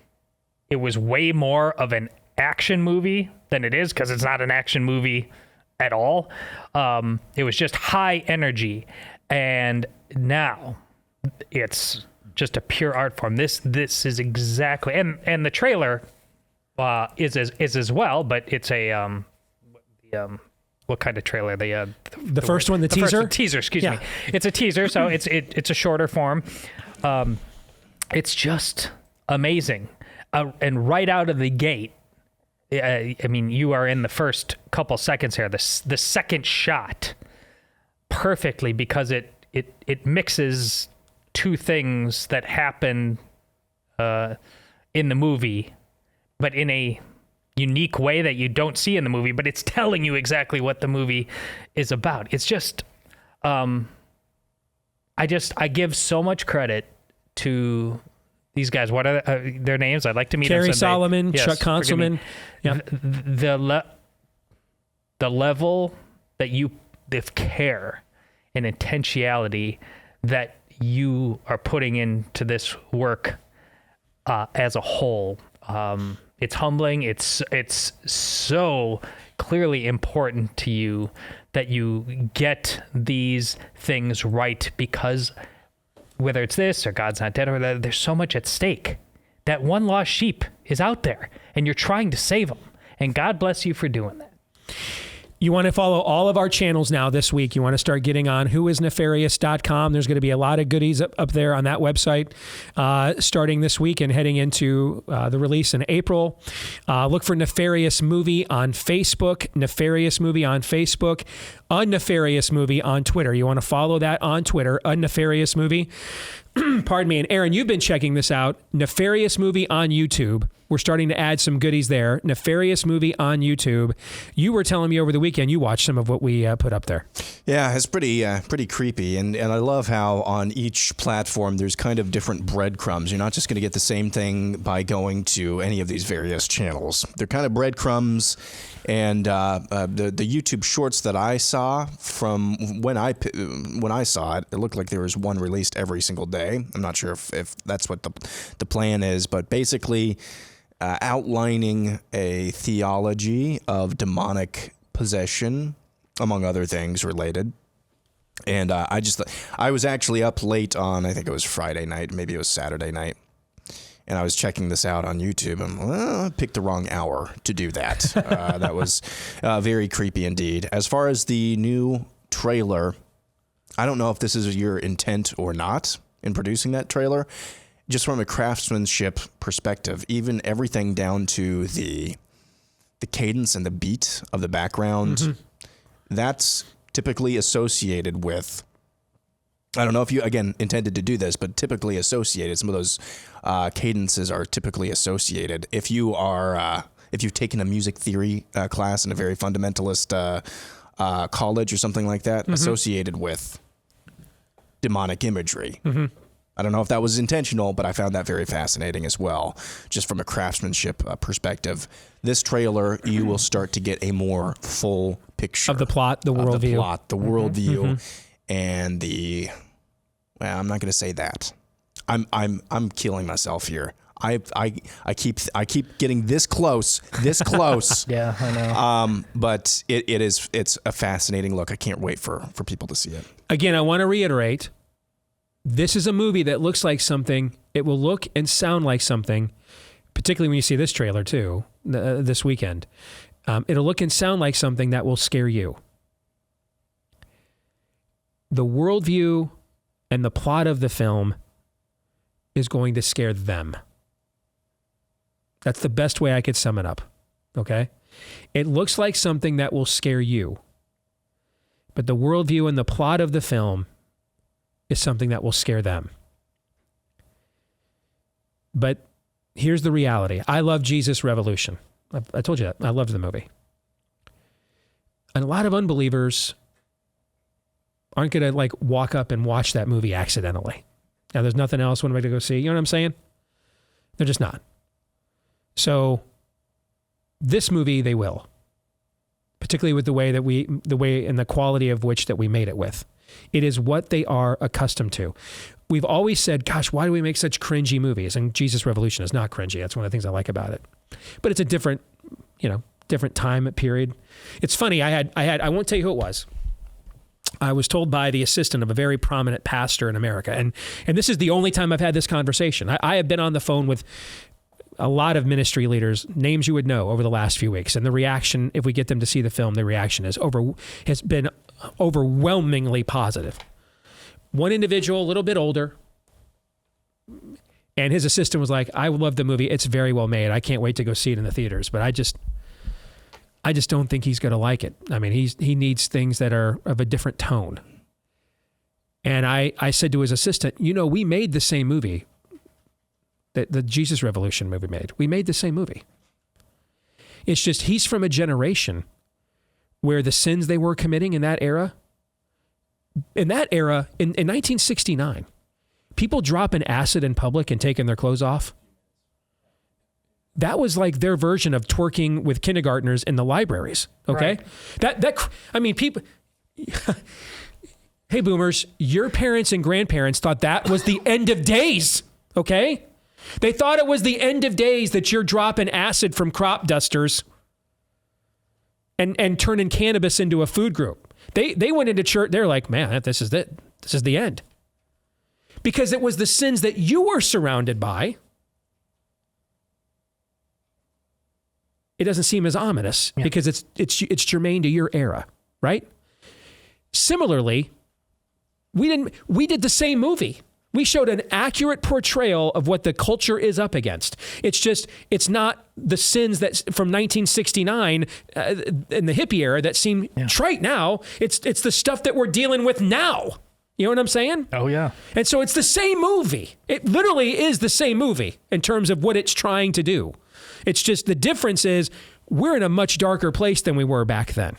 it was way more of an action movie than it is, because it's not an action movie at all. It was just high energy. And now it's just a pure art form. This is exactly, and the trailer is as well, but it's a what kind of trailer? The first one, the teaser? Teaser, excuse me. It's a teaser, so it's a shorter form. It's just amazing, and right out of the gate. I mean, you are in the first couple seconds here. The second shot perfectly, because it mixes two things that happen in the movie, but in a unique way that you don't see in the movie, but it's telling you exactly what the movie is about. It's just, I give so much credit to these guys. What are their names? I'd like to meet them. Carrie Solomon, Chuck Conselman. Yeah. The level that of care and intentionality that you are putting into this work as a whole. It's humbling. It's so clearly important to you that you get these things right, because whether it's this or God's Not Dead, or that, there's so much at stake. That one lost sheep is out there, and you're trying to save them. And God bless you for doing that. You want to follow all of our channels now this week. You want to start getting on whoisnefarious.com. There's going to be a lot of goodies up there on that website starting this week and heading into the release in April. Look for Nefarious Movie on Facebook, Nefarious Movie on Facebook, Unnefarious Movie on Twitter. You want to follow that on Twitter, Unnefarious Movie. Pardon me. And Aaron, you've been checking this out. Nefarious movie on YouTube. We're starting to add some goodies there. Nefarious movie on YouTube. You were telling me over the weekend you watched some of what we put up there. Yeah, it's pretty creepy. And I love how on each platform there's kind of different breadcrumbs. You're not just going to get the same thing by going to any of these various channels. They're kind of breadcrumbs. And the YouTube shorts that I saw from when I saw it, it looked like there was one released every single day. I'm not sure if that's what the plan is, but basically outlining a theology of demonic possession, among other things related. And I was actually up late on, I think it was Friday night, maybe it was Saturday night. And I was checking this out on YouTube, and I picked the wrong hour to do that. That was very creepy indeed. As far as the new trailer, I don't know if this is your intent or not in producing that trailer. Just from a craftsmanship perspective, even everything down to the cadence and the beat of the background, that's typically associated with, I don't know if you, again, intended to do this, but typically associated, some of those cadences are typically associated. If you've taken a music theory class in a very fundamentalist college or something like that, associated with demonic imagery. I don't know if that was intentional, but I found that very fascinating as well. Just from a craftsmanship perspective, this trailer, you will start to get a more full picture of the plot, the worldview, worldview, and the. Well, I'm not going to say that. I'm killing myself here. I keep getting this close. Yeah, I know. But it's a fascinating look. I can't wait for people to see it. Again, I want to reiterate. This is a movie that looks like something. It will look and sound like something, particularly when you see this trailer too, this weekend. It'll look and sound like something that will scare you. The worldview and the plot of the film is going to scare them. That's the best way I could sum it up. Okay? It looks like something that will scare you. But the worldview and the plot of the film is something that will scare them. But here's the reality. I love Jesus Revolution. I told you that. I loved the movie. And a lot of unbelievers aren't going to walk up and watch that movie accidentally. Now, there's nothing else when I'm going to go see. You know what I'm saying? They're just not. So this movie, they will. Particularly with the way and the quality of which that we made it with. It is what they are accustomed to. We've always said, gosh, why do we make such cringy movies? And Jesus Revolution is not cringy. That's one of the things I like about it. But it's a different time period. It's funny. I won't tell you who it was. I was told by the assistant of a very prominent pastor in America. And this is the only time I've had this conversation. I have been on the phone with a lot of ministry leaders, names you would know, over the last few weeks. And the reaction, if we get them to see the film, the reaction has been overwhelmingly positive. One individual, a little bit older, and his assistant was like, I love the movie. It's very well made. I can't wait to go see it in the theaters. But I just don't think he's going to like it. I mean, he needs things that are of a different tone. And I said to his assistant, we made the same movie that the Jesus Revolution movie made. We made the same movie. It's just he's from a generation where the sins they were committing in that era, in 1969, people dropping acid in public and taking their clothes off, that was like their version of twerking with kindergartners in the libraries. Okay. Right. People, hey boomers, your parents and grandparents thought that was the end of days. Okay. They thought it was the end of days that you're dropping acid from crop dusters and turning cannabis into a food group. They went into church. They're like, man, this is it. This is the end. Because it was the sins that you were surrounded by. It doesn't seem as ominous because it's germane to your era, right? Similarly, we did the same movie. We showed an accurate portrayal of what the culture is up against. It's not the sins that from 1969 in the hippie era that seem trite now. It's the stuff that we're dealing with now. You know what I'm saying? Oh, yeah. And so it's the same movie. It literally is the same movie in terms of what it's trying to do. It's just the difference is we're in a much darker place than we were back then.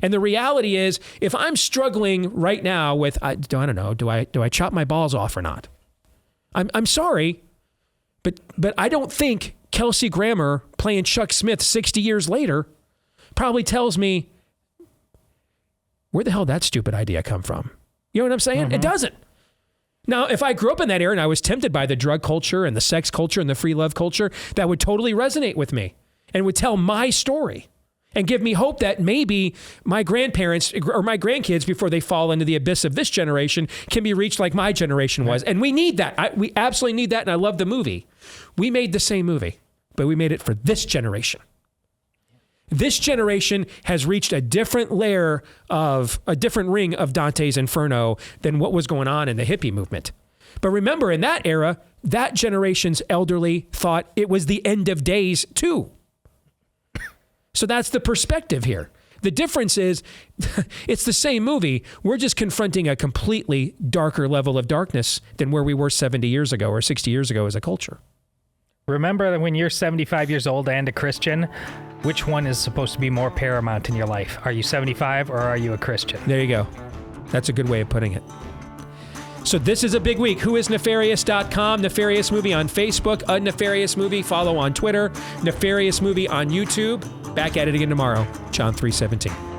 And the reality is, if I'm struggling right now with, I don't know, do I chop my balls off or not? I'm sorry, but I don't think Kelsey Grammer playing Chuck Smith 60 years later probably tells me, where the hell did that stupid idea come from? You know what I'm saying? It doesn't. Now, if I grew up in that era and I was tempted by the drug culture and the sex culture and the free love culture, that would totally resonate with me and would tell my story and give me hope that maybe my grandparents or my grandkids, before they fall into the abyss of this generation, can be reached like my generation was. And we need that. We absolutely need that. And I love the movie. We made the same movie, but we made it for this generation. This generation has reached a different ring of Dante's Inferno than what was going on in the hippie movement. But remember, in that era, that generation's elderly thought it was the end of days too. So that's the perspective here. The difference is it's the same movie. We're just confronting a completely darker level of darkness than where we were 70 years ago or 60 years ago as a culture. Remember that when you're 75 years old and a Christian, which one is supposed to be more paramount in your life? Are you 75 or are you a Christian? There you go. That's a good way of putting it. So this is a big week. Whoisnefarious.com, Nefarious Movie on Facebook, A Nefarious Movie, follow on Twitter, Nefarious Movie on YouTube. Back at it again tomorrow, John 3:17.